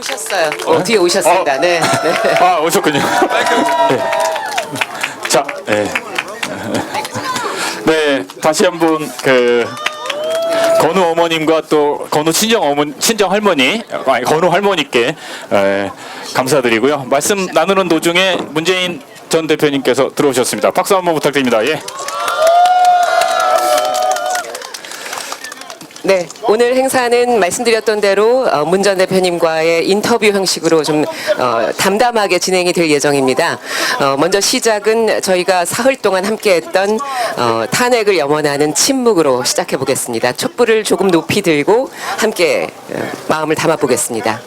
오셨어요. 뒤에 오셨습니다. 네. 네. 아, 오셨군요. 네. 자, 네. 네, 다시 한번 건우 어머님과 또 건우 친정 할머니, 아니 건우 할머니께 감사드리고요. 말씀 나누는 도중에 문재인 전 대표님께서 들어오셨습니다. 박수 한번 부탁드립니다. 예. 네, 오늘 행사는 말씀드렸던 대로 문 전 대표님과의 인터뷰 형식으로 좀 담담하게 진행이 될 예정입니다. 먼저 시작은 저희가 사흘 동안 함께했던 탄핵을 염원하는 침묵으로 시작해 보겠습니다. 촛불을 조금 높이 들고 함께 마음을 담아 보겠습니다.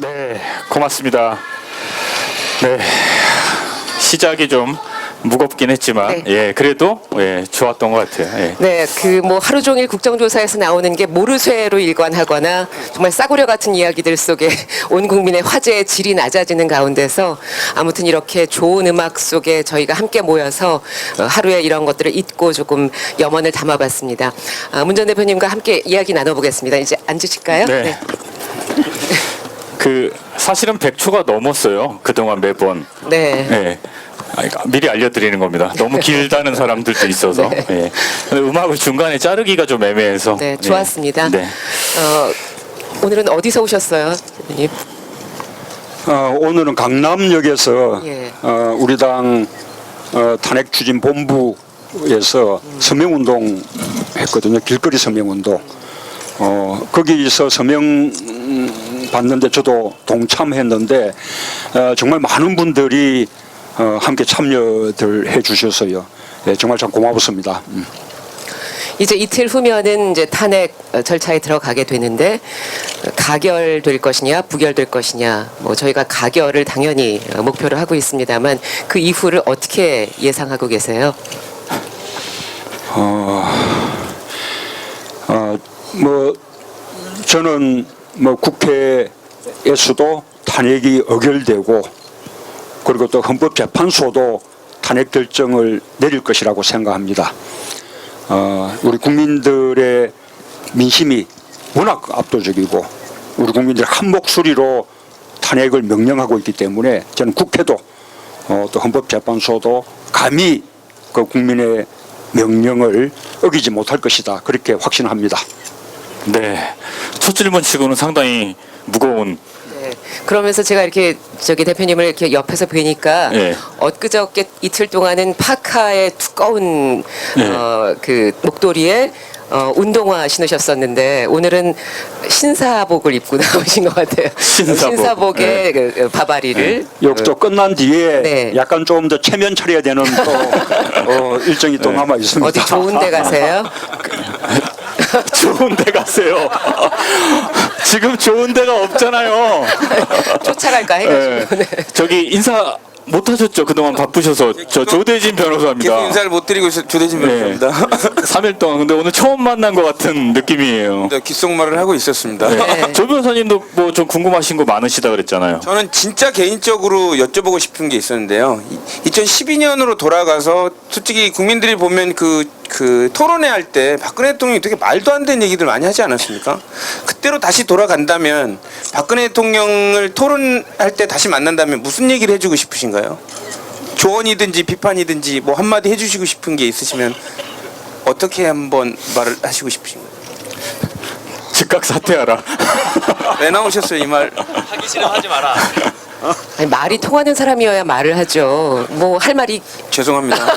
네, 고맙습니다. 네, 시작이 좀 무겁긴 했지만 네. 예, 그래도 좋았던 것 같아요. 예. 네, 뭐 하루 종일 국정조사에서 나오는 게 모르쇠로 일관하거나 정말 싸구려 같은 이야기들 속에 온 국민의 화제의 질이 낮아지는 가운데서 아무튼 이렇게 좋은 음악 속에 저희가 함께 모여서 하루에 이런 것들을 잊고 조금 염원을 담아봤습니다. 문 전 대표님과 함께 이야기 나눠보겠습니다. 이제 앉으실까요? 네. 네. 사실은 100초가 넘었어요. 그동안 매번. 네. 예. 미리 알려드리는 겁니다. 너무 길다는 사람들도 있어서. 네. 예. 근데 음악을 중간에 자르기가 좀 애매해서. 네, 좋았습니다. 네. 오늘은 어디서 오셨어요, 대표님? 오늘은 강남역에서 예. 우리 당 탄핵 추진 본부에서 서명운동 했거든요. 길거리 서명운동. 거기서 서명 받는데 저도 동참했는데 정말 많은 분들이 함께 참여들 해주셨어요. 네, 정말 참 고맙습니다. 이제 이틀 후면은 이제 탄핵 절차에 들어가게 되는데 가결될 것이냐 부결될 것이냐 뭐 저희가 가결을 당연히 목표로 하고 있습니다만 그 이후를 어떻게 예상하고 계세요? 뭐 저는 뭐 국회에서도 탄핵이 의결되고 그리고 또 헌법재판소도 탄핵 결정을 내릴 것이라고 생각합니다. 우리 국민들의 민심이 워낙 압도적이고 우리 국민들 한 목소리로 탄핵을 명령하고 있기 때문에 저는 국회도 또 헌법재판소도 감히 그 국민의 명령을 어기지 못할 것이다. 그렇게 확신합니다. 네. 첫 질문 치고는 상당히 무거운. 네. 그러면서 제가 이렇게 저기 대표님을 이렇게 옆에서 뵈니까 네. 엊그저께 이틀 동안은 파카의 두꺼운 네. 그 목도리에 운동화 신으셨었는데 오늘은 신사복을 입고 나오신 것 같아요. 신사복. 의 그 바바리를 욕조 끝난 뒤에 네. 약간 좀 더 체면 차려야 되는 또 일정이 또 남아 있습니다. 어디 좋은 데 가세요? 좋은 데 가세요. 지금 좋은 데가 없잖아요. 쫓아갈까 해가지고. 네. 저기 인사 못 하셨죠? 그동안 바쁘셔서. 저 조대진 변호사입니다. 계속 인사를 못 드리고 있어 조대진 변호사입니다. 3일 동안. 근데 오늘 처음 만난 것 같은 느낌이에요. 귓속말을 하고 있었습니다. 네. 조 변호사님도 뭐 좀 궁금하신 거 많으시다 그랬잖아요. 저는 진짜 개인적으로 여쭤보고 싶은 게 있었는데요. 2012년으로 돌아가서 솔직히 국민들이 보면 그 토론회 할 때 박근혜 대통령이 되게 말도 안 되는 얘기들 많이 하지 않았습니까? 그때로 다시 돌아간다면 박근혜 대통령을 토론할 때 다시 만난다면 무슨 얘기를 해주고 싶으신가요? 조언이든지 비판이든지 뭐 한마디 해주시고 싶은 게 있으시면 어떻게 한번 말을 하시고 싶으신가요? 즉각 사퇴하라. 왜 나오셨어요 이 말? 하기 싫으면 하지 마라. 아니, 말이 통하는 사람이어야 말을 하죠. 뭐 할 말이 죄송합니다.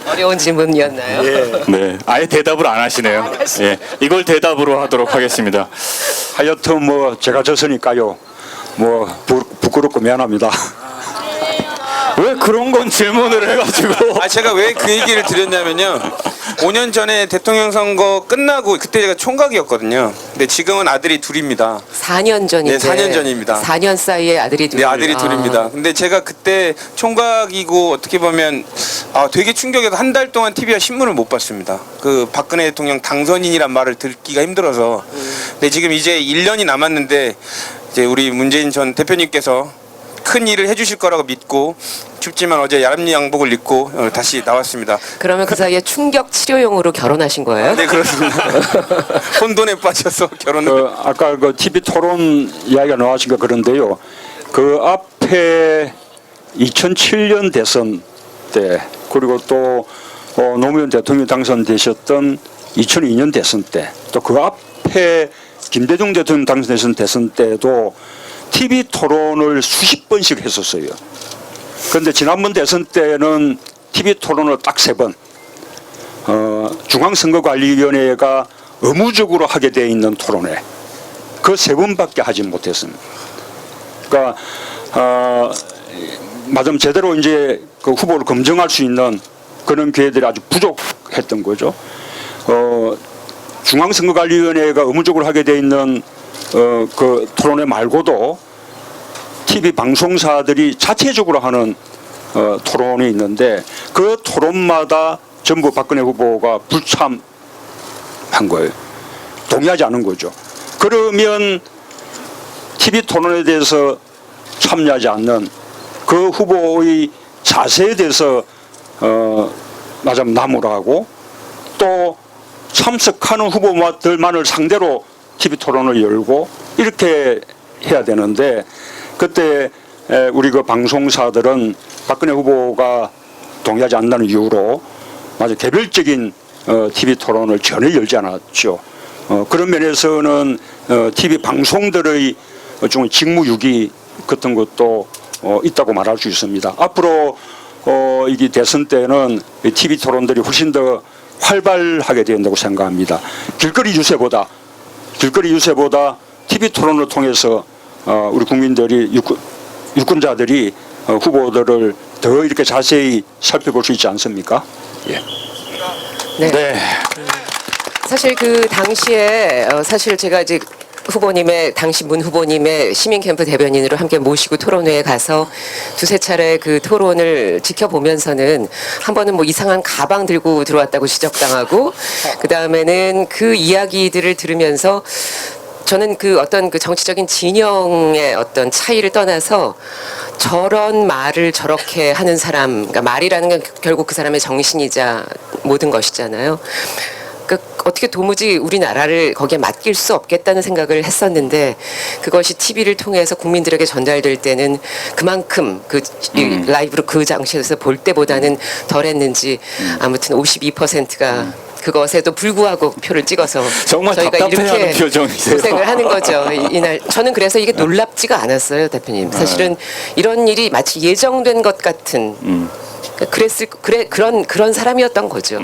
어려운 질문이었나요? 네. 아예 대답을 안 하시네요. 예. 이걸 대답으로 하도록 하겠습니다. 하여튼 뭐 제가 졌으니까요. 뭐 부끄럽고 미안합니다. 왜 그런 건 질문을 해가지고. 아 제가 왜 그 얘기를 드렸냐면요. 5년 전에 대통령 선거 끝나고 그때 제가 총각이었거든요. 근데 지금은 아들이 둘입니다. 4년 전인데. 네, 4년 전입니다. 4년 사이에 아들이 둘. 네, 아들이 둘입니다. 근데 제가 그때 총각이고 어떻게 보면 되게 충격해서 한 달 동안 TV와 신문을 못 봤습니다. 그 박근혜 대통령 당선인이란 말을 듣기가 힘들어서. 근데 지금 이제 1년이 남았는데 이제 우리 문재인 전 대표님께서 큰 일을 해주실 거라고 믿고 춥지만 어제 야람니 양복을 입고 다시 나왔습니다. 그러면 그 사이에 충격 치료용으로 결혼하신 거예요? 네 그렇습니다. 혼돈에 빠져서 결혼을. 아까 그 TV 토론 이야기가 나왔으니까 그런데요. 그 앞에 2007년 대선 때 그리고 또 노무현 대통령이 당선되셨던 2002년 대선 때 또 그 앞에 김대중 대통령 당선되신 대선 때도 TV 토론을 수십 번씩 했었어요. 그런데 지난번 대선 때는 TV 토론을 딱 3번. 중앙선거관리위원회가 의무적으로 하게 돼 있는 토론회 그 3번밖에 하지 못했습니다. 그러니까 마침 제대로 이제 그 후보를 검증할 수 있는 그런 기회들이 아주 부족했던 거죠. 중앙선거관리위원회가 의무적으로 하게 돼 있는 그 토론회 말고도 TV 방송사들이 자체적으로 하는 토론이 있는데 그 토론마다 전부 박근혜 후보가 불참한 거예요. 동의하지 않은 거죠. 그러면 TV 토론에 대해서 참여하지 않는 그 후보의 자세에 대해서 마참 나무라고 또 참석하는 후보들만을 상대로 TV 토론을 열고 이렇게 해야 되는데 그때 우리 그 방송사들은 박근혜 후보가 동의하지 않는다는 이유로 아주 개별적인 TV 토론을 전혀 열지 않았죠. 그런 면에서는 TV 방송들의 좀 직무유기 같은 것도 있다고 말할 수 있습니다. 앞으로 이게 대선 때는 TV 토론들이 훨씬 더 활발하게 된다고 생각합니다. 길거리 유세보다 TV 토론을 통해서 우리 국민들이 유권자들이 후보들을 더 이렇게 자세히 살펴볼 수 있지 않습니까? 예. 네. 네. 사실 그 당시에 사실 제가 이제 후보님의 당시 문 후보님의 시민 캠프 대변인으로 함께 모시고 토론회에 가서 두세 차례 그 토론을 지켜보면서는 한 번은 뭐 이상한 가방 들고 들어왔다고 지적당하고 그 다음에는 그 이야기들을 들으면서 저는 그 어떤 그 정치적인 진영의 어떤 차이를 떠나서 저런 말을 저렇게 하는 사람, 그러니까 말이라는 건 결국 그 사람의 정신이자 모든 것이잖아요. 그러니까 어떻게 도무지 우리나라를 거기에 맡길 수 없겠다는 생각을 했었는데 그것이 TV를 통해서 국민들에게 전달될 때는 그만큼 이 라이브로 그 장소에서 볼 때보다는 덜했는지 아무튼 52%가 그것에도 불구하고 표를 찍어서 정말 저희가 답답해하는 이렇게 표정이세요. 고생을 하는 거죠. 이날 저는 그래서 이게 놀랍지가 않았어요, 대표님. 사실은 이런 일이 마치 예정된 것 같은 그런 사람이었던 거죠.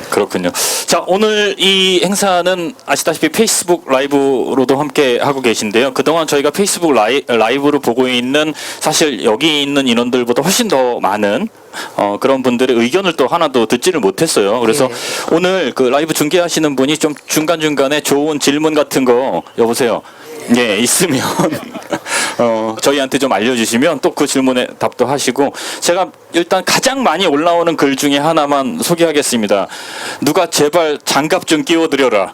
그렇군요. 자, 오늘 이 행사는 아시다시피 페이스북 라이브로도 함께 하고 계신데요. 그동안 저희가 페이스북 라이브로 보고 있는 사실 여기 있는 인원들보다 훨씬 더 많은 그런 분들의 의견을 또 하나도 듣지를 못했어요. 그래서 예. 오늘 그 라이브 중계하시는 분이 좀 중간중간에 좋은 질문 같은 거 여보세요. 예, 있으면 저희한테 좀 알려주시면 또 그 질문에 답도 하시고 제가 일단 가장 많이 올라오는 글 중에 하나만 소개하겠습니다. 누가 제발 장갑 좀 끼워드려라.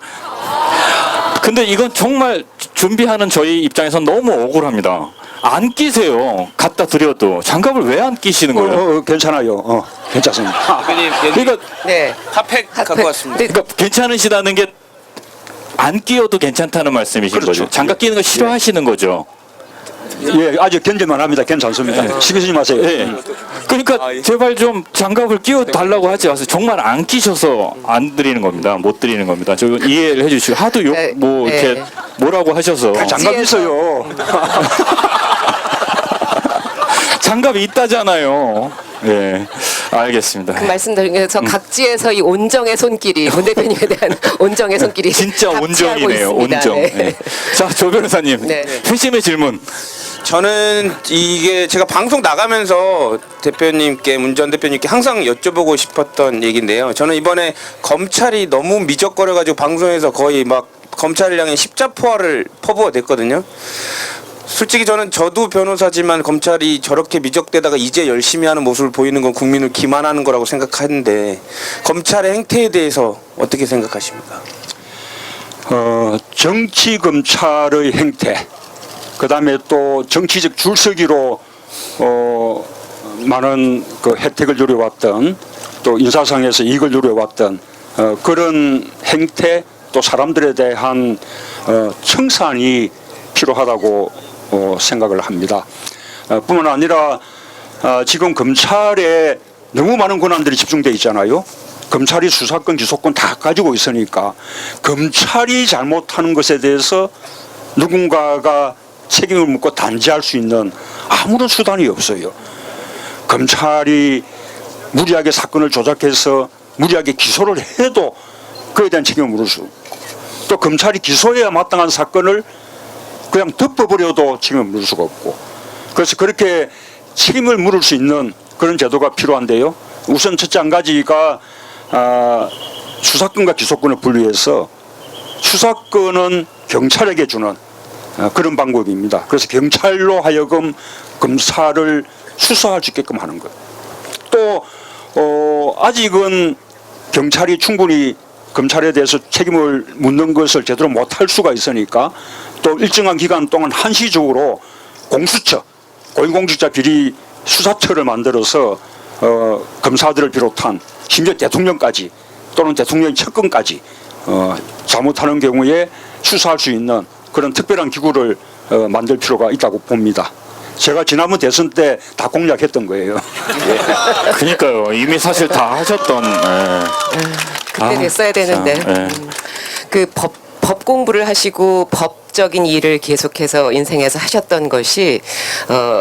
근데 이건 정말 준비하는 저희 입장에선 너무 억울합니다. 안 끼세요. 갖다 드려도 장갑을 왜 안 끼시는 거예요? 괜찮아요. 괜찮습니다. 대표님 그러니까, 네. 핫팩 갖고 왔습니다. 근데 그러니까 괜찮으시다는 게 안 끼워도 괜찮다는 말씀이신 그렇죠. 거죠. 장갑 끼는 거 싫어하시는 거죠. 예, 아주 견딜만 합니다. 괜찮습니다. 신경 쓰지 마세요. 예. 그러니까 제발 좀 장갑을 끼워 달라고 하지 마세요. 정말 안 끼셔서 안 드리는 겁니다. 못 드리는 겁니다. 저 이해를 해주시고 하도 욕 네, 뭐 이렇게 네. 뭐라고 하셔서 장갑 있어요. 장갑이 있다잖아요. 예, 알겠습니다. 그 말씀드리면서 각지에서 이 온정의 손길이 문 대표님에 대한 온정의 손길이 진짜 같이 온정이네요. 하고 있습니다. 온정. 네. 예. 자, 조 변호사님, 네. 회심의 질문. 저는 이게 제가 방송 나가면서 문 전 대표님께 항상 여쭤보고 싶었던 얘기인데요. 저는 이번에 검찰이 너무 미적거려가지고 방송에서 거의 막 검찰을 향해 십자포화를 퍼부어 냈거든요. 솔직히 저도 변호사지만 검찰이 저렇게 미적대다가 이제 열심히 하는 모습을 보이는 건 국민을 기만하는 거라고 생각하는데 검찰의 행태에 대해서 어떻게 생각하십니까? 정치 검찰의 행태, 그 다음에 또 정치적 줄서기로 많은 그 혜택을 누려왔던 또 인사상에서 이익을 누려왔던 그런 행태 또 사람들에 대한 청산이 필요하다고 생각을 합니다. 뿐만 아니라 지금 검찰에 너무 많은 권한들이 집중되어 있잖아요. 검찰이 수사권, 기소권 다 가지고 있으니까 검찰이 잘못하는 것에 대해서 누군가가 책임을 묻고 단죄할 수 있는 아무런 수단이 없어요. 검찰이 무리하게 사건을 조작해서 무리하게 기소를 해도 그에 대한 책임을 물을 수, 또 검찰이 기소해야 마땅한 사건을 그냥 덮어버려도 책임을 물을 수가 없고, 그래서 그렇게 책임을 물을 수 있는 그런 제도가 필요한데요. 우선 첫째 한 가지가 수사권과 기소권을 분리해서 수사권은 경찰에게 주는 그런 방법입니다. 그래서 경찰로 하여금 검사를 수사할 수 있게끔 하는 것. 또 아직은 경찰이 충분히 검찰에 대해서 책임을 묻는 것을 제대로 못할 수가 있으니까 또 일정한 기간 동안 한시적으로 공수처, 고위공직자 비리 수사처를 만들어서 검사들을 비롯한 심지어 대통령까지 또는 대통령 측근까지 잘못하는 경우에 수사할 수 있는 그런 특별한 기구를 만들 필요가 있다고 봅니다. 제가 지난번 대선 때 다 공략했던 거예요. 그러니까요. 이미 사실 다 하셨던. 그때 됐어야 되는데. 그 법 공부를 하시고 법적인 일을 계속해서 인생에서 하셨던 것이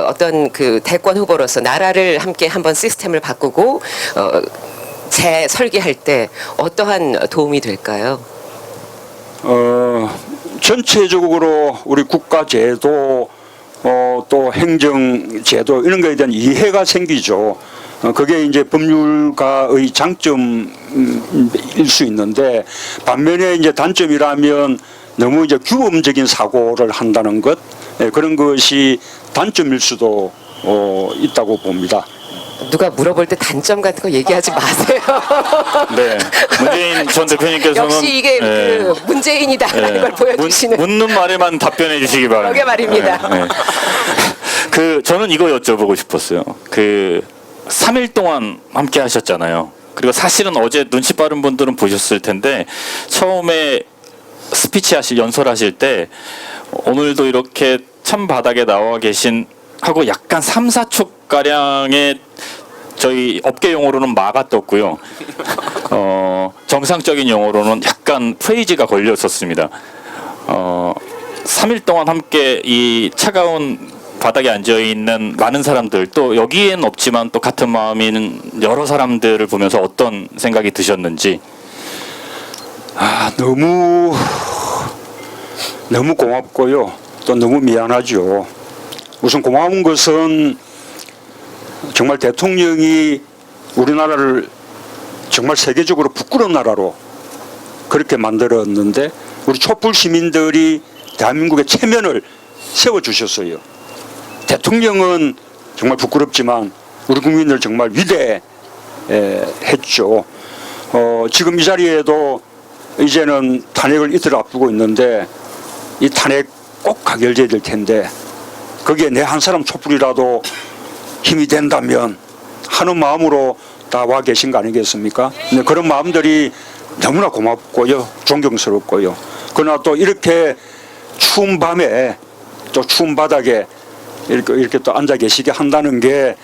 어떤 그 대권 후보로서 나라를 함께 한번 시스템을 바꾸고 재설계할 때 어떠한 도움이 될까요? 전체적으로 우리 국가 제도 또 행정 제도 이런 거에 대한 이해가 생기죠. 그게 이제 법률가의 장점일 수 있는데, 반면에 이제 단점이라면 너무 이제 규범적인 사고를 한다는 것, 그런 것이 단점일 수도 있다고 봅니다. 누가 물어볼 때 단점 같은 거 얘기하지 마세요. 네. 문재인 전 대표님께서는 역시 이게 그 문재인이다라는 걸 보여주시는. 묻는 말에만 답변해 주시기 바랍니다. 그러게 말입니다. 저는 이거 여쭤보고 싶었어요. 3일 동안 함께 하셨잖아요. 그리고 사실은 어제 눈치 빠른 분들은 보셨을 텐데 처음에 스피치 연설하실 때 오늘도 이렇게 참 바닥에 나와 계신 하고 약간 3, 4초 가량의 저희 업계 용어로는 마가 떴고요. 정상적인 용어로는 약간 프레이즈가 걸렸었습니다. 3일 동안 함께 이 차가운 바닥에 앉아 있는 많은 사람들, 또 여기엔 없지만 또 같은 마음인 여러 사람들을 보면서 어떤 생각이 드셨는지. 너무 고맙고요. 또 너무 미안하죠. 우선 고마운 것은 정말 대통령이 우리나라를 정말 세계적으로 부끄러운 나라로 그렇게 만들었는데 우리 촛불 시민들이 대한민국의 체면을 세워주셨어요. 대통령은 정말 부끄럽지만 우리 국민들 정말 위대했죠. 지금 이 자리에도 이제는 탄핵을 이틀 앞두고 있는데 이 탄핵 꼭 가결돼야 될 텐데 거기에 내 한 사람 촛불이라도 힘이 된다면 하는 마음으로 다 와 계신 거 아니겠습니까? 근데 그런 마음들이 너무나 고맙고요, 존경스럽고요. 그러나 또 이렇게 추운 밤에 또 추운 바닥에 이렇게 또 앉아 계시게 한다는 게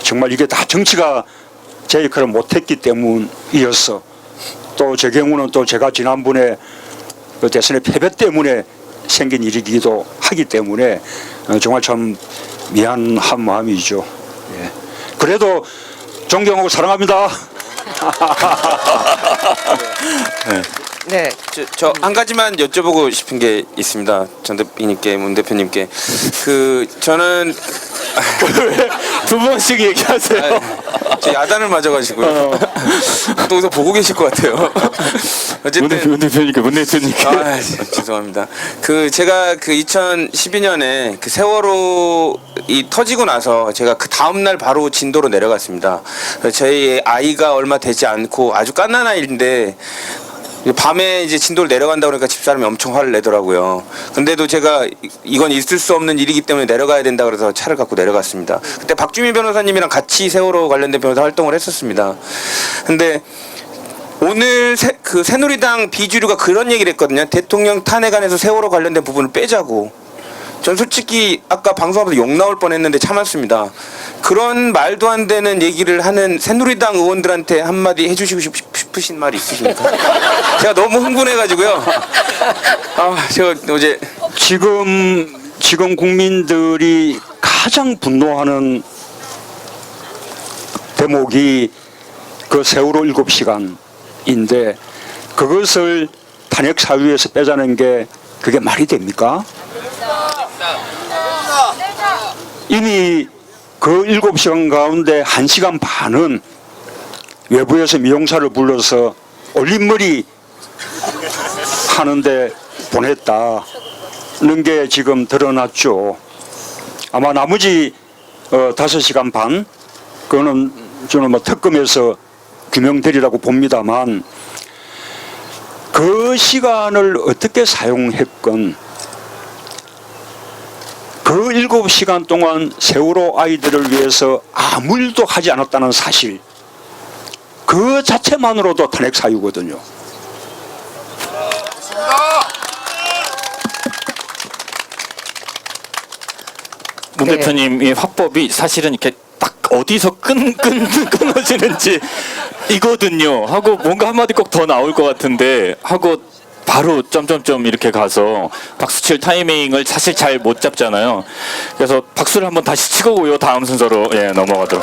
정말 이게 다 정치가 제 역할을 못했기 때문이었어. 또 제 경우는 또 제가 지난번에 그 대선의 패배 때문에 생긴 일이기도 하기 때문에 정말 참 미안한 마음이죠. 예. 그래도 존경하고 사랑합니다. 네. 저 한 가지만 여쭤보고 싶은 게 있습니다. 전 대표님께, 문 대표님께. 저는 두 번씩 얘기하세요. 저 야단을 맞아가지고요. 또 어디서 보고 계실 것 같아요. 어쨌든 문 대표님께. 죄송합니다. 제가 2012년에 세월호 터지고 나서 제가 그 다음 날 바로 진도로 내려갔습니다. 저희 아이가 얼마 되지 않고 아주 갓난 아이인데 밤에 이제 진도를 내려간다 그러니까 집사람이 엄청 화를 내더라고요. 근데도 제가 이건 있을 수 없는 일이기 때문에 내려가야 된다 그래서 차를 갖고 내려갔습니다. 그때 박주민 변호사님이랑 같이 세월호 관련된 변호사 활동을 했었습니다. 근데 오늘 새누리당 비주류가 그런 얘기를 했거든요. 대통령 탄핵안에서 세월호 관련된 부분을 빼자고. 전 솔직히 아까 방송하면서 욕 나올 뻔했는데 참았습니다. 그런 말도 안 되는 얘기를 하는 새누리당 의원들한테 한마디 해주시고 싶으신 말이 있으십니까? 제가 너무 흥분해가지고요. 제가 어제 지금 국민들이 가장 분노하는 대목이 그 세월호 7시간인데 그것을 탄핵 사유에서 빼자는 게 그게 말이 됩니까? 이미 그 7시간 가운데 1시간 반은 외부에서 미용사를 불러서 올림머리 하는데 보냈다는 게 지금 드러났죠. 아마 나머지 5시간 반 그거는 저는 특검에서 규명되리라고 봅니다만 그 시간을 어떻게 사용했건 그 7시간 동안 세월호 아이들을 위해서 아무 일도 하지 않았다는 사실 그 자체만으로도 탄핵 사유거든요. 문 네. 대표님의 화법이 사실은 이렇게 딱 어디서 끊어지는지 이거든요 하고 뭔가 한마디 꼭 더 나올 것 같은데 하고 바로 점점점 이렇게 가서 박수칠 타이밍을 사실 잘 못 잡잖아요. 그래서 박수를 한번 다시 치고요. 다음 순서로 넘어가도록.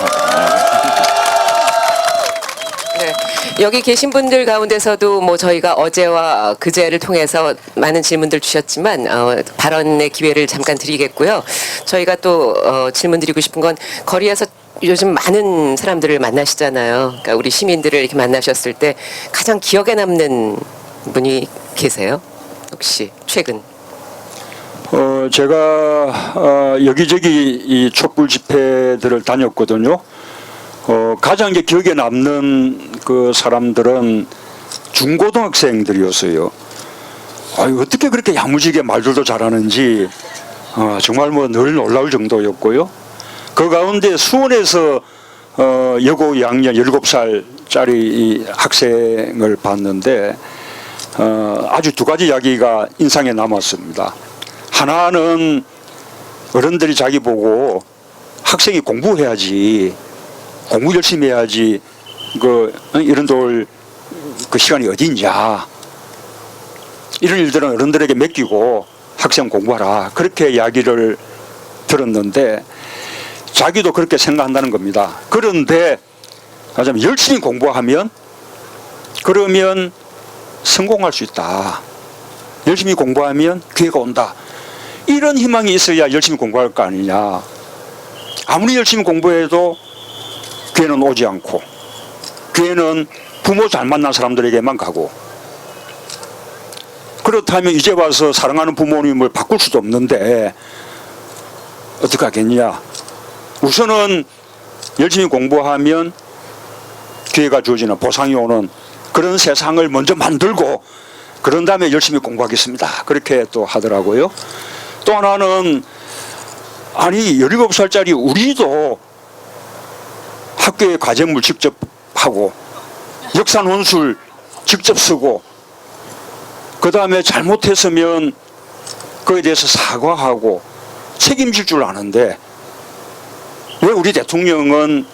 네. 여기 계신 분들 가운데서도 뭐 저희가 어제와 그제를 통해서 많은 질문들 주셨지만 발언의 기회를 잠깐 드리겠고요. 저희가 또 질문 드리고 싶은 건 거리에서 요즘 많은 사람들을 만나시잖아요. 그러니까 우리 시민들을 이렇게 만나셨을 때 가장 기억에 남는 분이 계세요? 혹시 최근? 제가 여기저기 이 촛불 집회들을 다녔거든요. 가장 이제 기억에 남는 그 사람들은 중고등학생들이었어요. 어떻게 그렇게 야무지게 말들도 잘하는지 정말 뭐 늘 놀라울 정도였고요. 그 가운데 수원에서 여고 2학년 7살짜리 이 학생을 봤는데 아주 두 가지 이야기가 인상에 남았습니다. 하나는 어른들이 자기 보고 학생이 공부해야지, 공부 열심히 해야지 이런 돌 그 시간이 어디 있냐, 이런 일들은 어른들에게 맡기고 학생 공부하라, 그렇게 이야기를 들었는데 자기도 그렇게 생각한다는 겁니다. 그런데 가자면 열심히 공부하면 그러면 성공할 수 있다, 열심히 공부하면 기회가 온다, 이런 희망이 있어야 열심히 공부할 거 아니냐. 아무리 열심히 공부해도 기회는 오지 않고, 기회는 부모 잘 만난 사람들에게만 가고, 그렇다면 이제 와서 사랑하는 부모님을 바꿀 수도 없는데 어떻게 하겠냐. 우선은 열심히 공부하면 기회가 주어지는, 보상이 오는 그런 세상을 먼저 만들고 그런 다음에 열심히 공부하겠습니다, 그렇게 또 하더라고요. 또 하나는, 아니 17살짜리 우리도 학교에 과제물 직접 하고 역사 논술 직접 쓰고 그 다음에 잘못했으면 그에 대해서 사과하고 책임질 줄 아는데 왜 우리 대통령은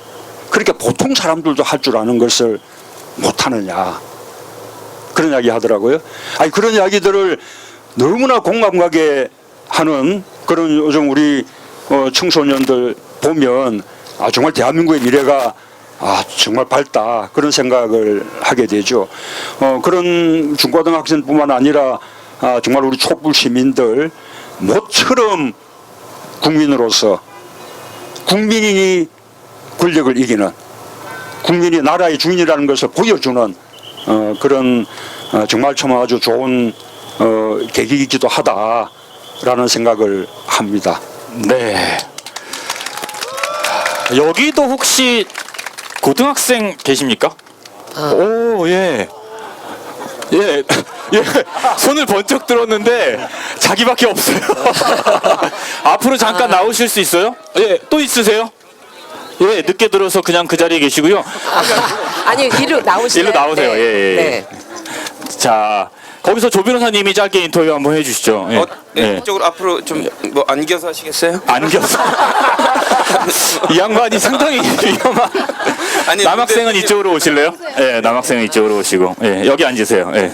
그렇게 보통 사람들도 할 줄 아는 것을 못하느냐, 그런 이야기 하더라고요. 아니 그런 이야기들을 너무나 공감 가게 하는 그런 요즘 우리 청소년들 보면 정말 대한민국의 미래가 정말 밝다, 그런 생각을 하게 되죠. 그런 중고등학생뿐만 아니라 정말 우리 촛불 시민들 모처럼 국민으로서 국민이 권력을 이기는, 국민이 나라의 주인이라는 것을 보여주는 그런 정말 참 아주 좋은 계기이기도 하다라는 생각을 합니다. 네. 여기도 혹시 고등학생 계십니까? 오, 예. 예, 예, 손을 번쩍 들었는데 자기밖에 없어요. 앞으로 잠깐 나오실 수 있어요? 예, 또 있으세요? 예, 늦게 들어서 그냥 그 자리에 계시고요. 아니 일로 나오시나요? 일로 나오세요. 네. 예, 예. 네. 자, 거기서 조 변호사님이 짧게 인터뷰 한번 해주시죠. 예. 네, 예. 이쪽으로 앞으로 좀 뭐 안겨서 하시겠어요? 안겼어. 이 양반이 상당히 위험한. 아니, 남학생은 근데 이쪽으로 오실래요? 예, 남학생은 이쪽으로 오시고, 예, 여기 앉으세요. 예.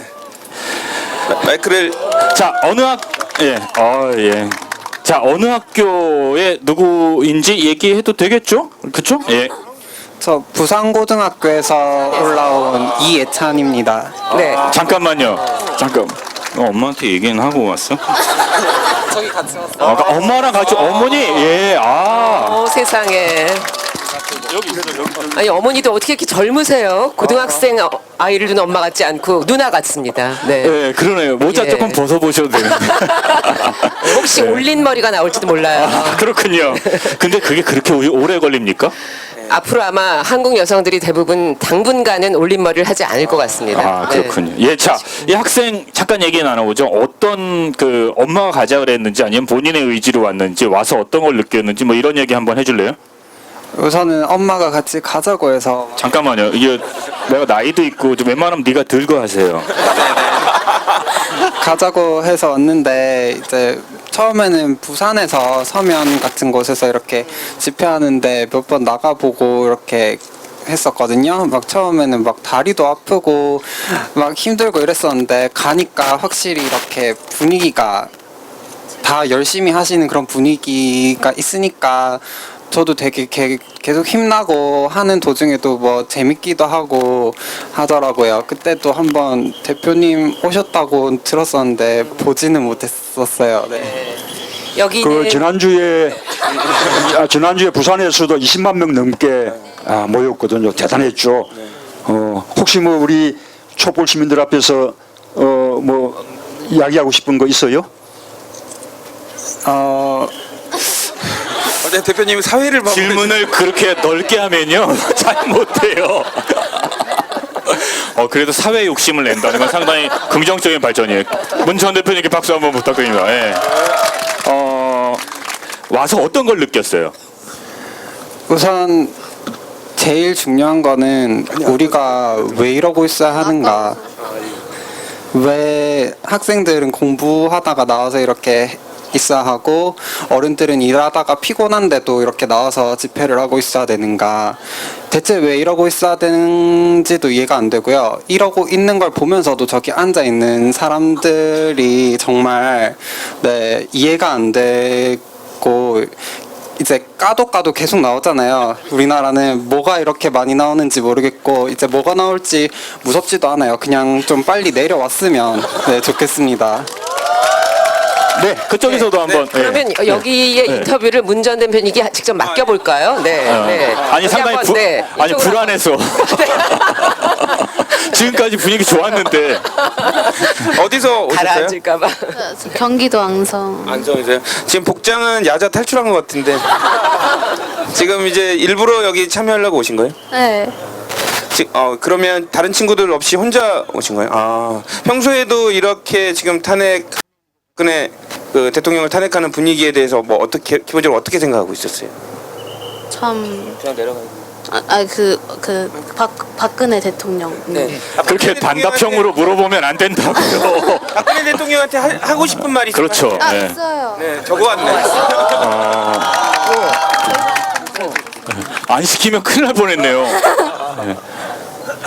마이크를 자, 예, 예. 자, 어느 학교에 누구인지 얘기해도 되겠죠? 그쵸? 예. 저 부산고등학교에서 올라온 이예찬입니다. 네. 잠깐만요. 잠깐. 엄마한테 얘기는 하고 왔어? 저기 같이 왔어. 엄마랑 같이, 어머니? 예, 세상에. 아니 어머니도 어떻게 이렇게 젊으세요? 고등학생 아이를 둔 엄마 같지 않고 누나 같습니다. 네. 예, 그러네요. 모자 예. 조금 벗어보셔도 되는데. 혹시 올린 머리가 나올지도 몰라요. 그렇군요. 근데 그게 그렇게 오래 걸립니까? 앞으로 아마 한국 여성들이 대부분 당분간은 올림머리를 하지 않을 것 같습니다. 그렇군요. 예, 자, 이 학생 잠깐 얘기 나눠보죠. 어떤 그 엄마가 가자 그랬는지 아니면 본인의 의지로 왔는지 와서 어떤 걸 느꼈는지 뭐 이런 얘기 한번 해줄래요? 우선은 엄마가 같이 가자고 해서 잠깐만요. 이게 내가 나이도 있고 좀 웬만하면 네가 들고 하세요. 가자고 해서 왔는데 이제 처음에는 부산에서 서면 같은 곳에서 이렇게 집회하는데 몇 번 나가보고 이렇게 했었거든요. 막 처음에는 막 다리도 아프고 막 힘들고 이랬었는데 가니까 확실히 이렇게 분위기가 다 열심히 하시는 그런 분위기가 있으니까 저도 되게 계속 힘나고 하는 도중에도 뭐 재밌기도 하고 하더라고요. 그때도 한번 대표님 오셨다고 들었었는데 보지는 못했었어요. 네. 여기는 지난주에 부산에서도 20만 명 넘게 모였거든요. 대단했죠. 혹시 뭐 우리 촛불 시민들 앞에서 뭐 이야기하고 싶은 거 있어요? 네, 대표님 사회를 질문을 그렇게 넓게 하면요 잘 못해요. 그래도 사회 욕심을 낸다는 건 상당히 긍정적인 발전이에요. 문 전 대표님께 박수 한번 부탁드립니다. 예. 와서 어떤 걸 느꼈어요? 우선 제일 중요한 거는 우리가 왜 이러고 있어야 하는가. 왜 학생들은 공부하다가 나와서 이렇게 있어야 하고 어른들은 일하다가 피곤한데도 이렇게 나와서 집회를 하고 있어야 되는가. 대체 왜 이러고 있어야 되는지도 이해가 안 되고요. 이러고 있는 걸 보면서도 저기 앉아 있는 사람들이 정말 네, 이해가 안 되고 이제 까도 계속 나오잖아요. 우리나라는 뭐가 이렇게 많이 나오는지 모르겠고 이제 뭐가 나올지 무섭지도 않아요. 그냥 좀 빨리 내려왔으면 네, 좋겠습니다. 네, 그쪽에서도 한번. 그러면 여기에 인터뷰를 문 전 대표님께 직접 맡겨볼까요? 네. 네. 아니 여기 상당히 한번, 네, 아니 이쪽으로 불안해서 지금까지 분위기 좋았는데 어디서 오셨어요? 가라앉을까봐. 경기도 왕성. 안성이세요? 지금 복장은 야자 탈출한 것 같은데 지금 이제 일부러 여기 참여하려고 오신 거예요? 네. 그러면 다른 친구들 없이 혼자 오신 거예요? 아, 평소에도 이렇게 지금 박근혜 그 대통령을 탄핵하는 분위기에 대해서 뭐 어떻게 기본적으로 어떻게 생각하고 있었어요? 참. 그냥 내려가요. 박근혜 대통령. 네. 그렇게 단답형으로 물어보면 안 된다고요. 박근혜 대통령한테 하고 싶은 말이 그렇죠. 아, 네. 있어요. 네, 적어왔네. 안 시키면 큰일 날 뻔했네요.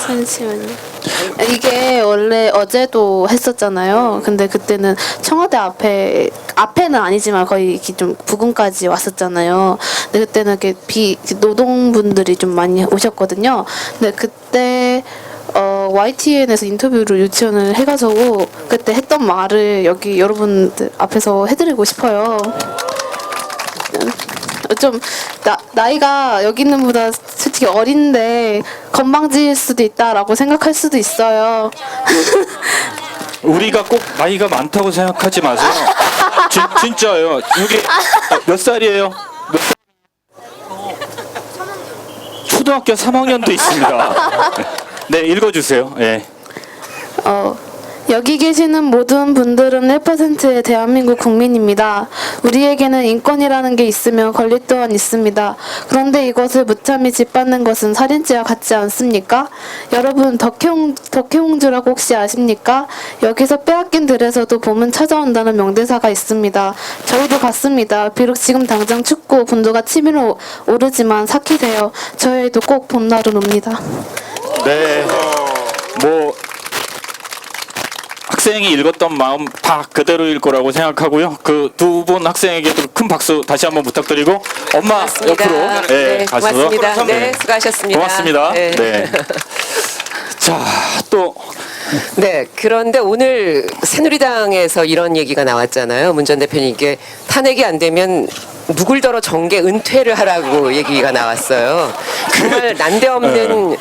잠시만요. 이게 원래 어제도 했었잖아요. 근데 그때는 청와대 앞에는 아니지만 거의 이렇게 좀 부근까지 왔었잖아요. 근데 그때는 이렇게 노동분들이 좀 많이 오셨거든요. 근데 그때 YTN에서 인터뷰를 유치원을 해가지고 그때 했던 말을 여기 여러분들 앞에서 해드리고 싶어요. 좀 나이가 여기 있는 분보다 솔직히 어린데 건방질 수도 있다라고 생각할 수도 있어요. 우리가 꼭 나이가 많다고 생각하지 마세요. 진짜요. 여기 몇 살이에요? 초등학교 3학년도 있습니다. 네, 읽어주세요. 네. 여기 계시는 모든 분들은 1%의 대한민국 국민입니다. 우리에게는 인권이라는 게 있으며 권리 또한 있습니다. 그런데 이것을 무참히 짓밟는 것은 살인죄와 같지 않습니까? 여러분 덕혜옹주라고 혹시 아십니까? 여기서 빼앗긴 들에서도 봄은 찾아온다는 명대사가 있습니다. 저희도 같습니다. 비록 지금 당장 춥고 분도가 치밀어 오르지만 삭히세요. 저희도 꼭 봄날은 옵니다. 네. 뭐 학생이 읽었던 마음 다 그대로일 거라고 생각하고요. 그 두 분 학생에게도 큰 박수 다시 한번 부탁드리고 엄마 고맙습니다. 옆으로 네, 가셔서 고맙습니다. 네, 수고하셨습니다. 고맙습니다. 네. 네. 자, 또 네, 그런데 오늘 새누리당에서 이런 얘기가 나왔잖아요. 문 전 대표님께 탄핵이 안 되면 누굴더러 정계 은퇴를 하라고 얘기가 나왔어요. 정말 난데없는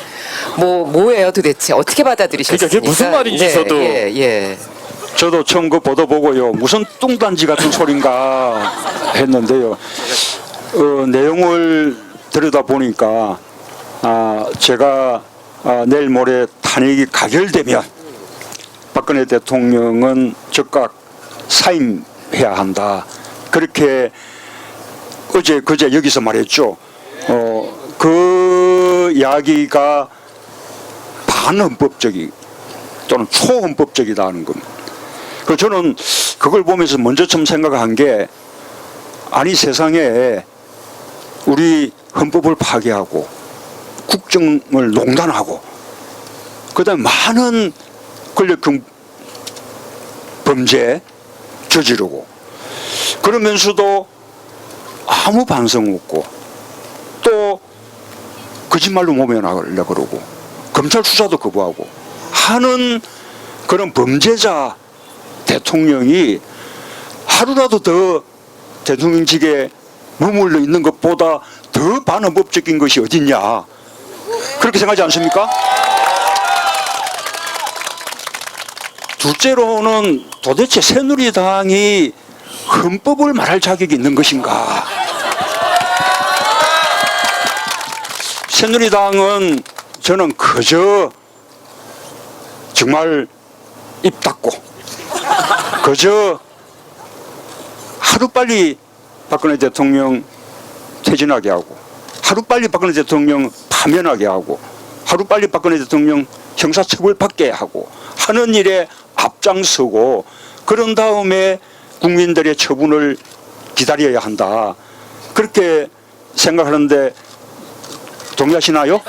뭐예요 도대체? 어떻게 받아들이셨습니까? 그러니까 그게 무슨 말인지 네, 저도. 예. 저도 처음 그 보도 보고요, 무슨 뚱단지 같은 소린가 했는데요. 내용을 들여다 보니까 제가 내일 모레 탄핵이 가결되면 박근혜 대통령은 즉각 사임해야 한다. 그렇게 그제 여기서 말했죠. 그 이야기가 반헌법적이 또는 초헌법적이다는 겁니다. 그 저는 그걸 보면서 먼저 처음 생각한 게, 아니 세상에 우리 헌법을 파괴하고 국정을 농단하고 그다음에 많은 권력형 범죄 저지르고 그러면서도 아무 반성 없고 또 거짓말로 모면하려고 그러고 검찰 수사도 거부하고 하는 그런 범죄자 대통령이 하루라도 더 대통령직에 머물러 있는 것보다 더 반헌법적인 것이 어딨냐, 그렇게 생각하지 않습니까? 둘째로는 도대체 새누리당이 헌법을 말할 자격이 있는 것인가? 새누리당은 저는 그저 정말 입 닫고 그저 하루빨리 박근혜 대통령 퇴진하게 하고 하루빨리 박근혜 대통령 파면하게 하고 하루빨리 박근혜 대통령 형사처벌 받게 하고 하는 일에 앞장서고 그런 다음에 국민들의 처분을 기다려야 한다. 그렇게 생각하는데 동의하시나요?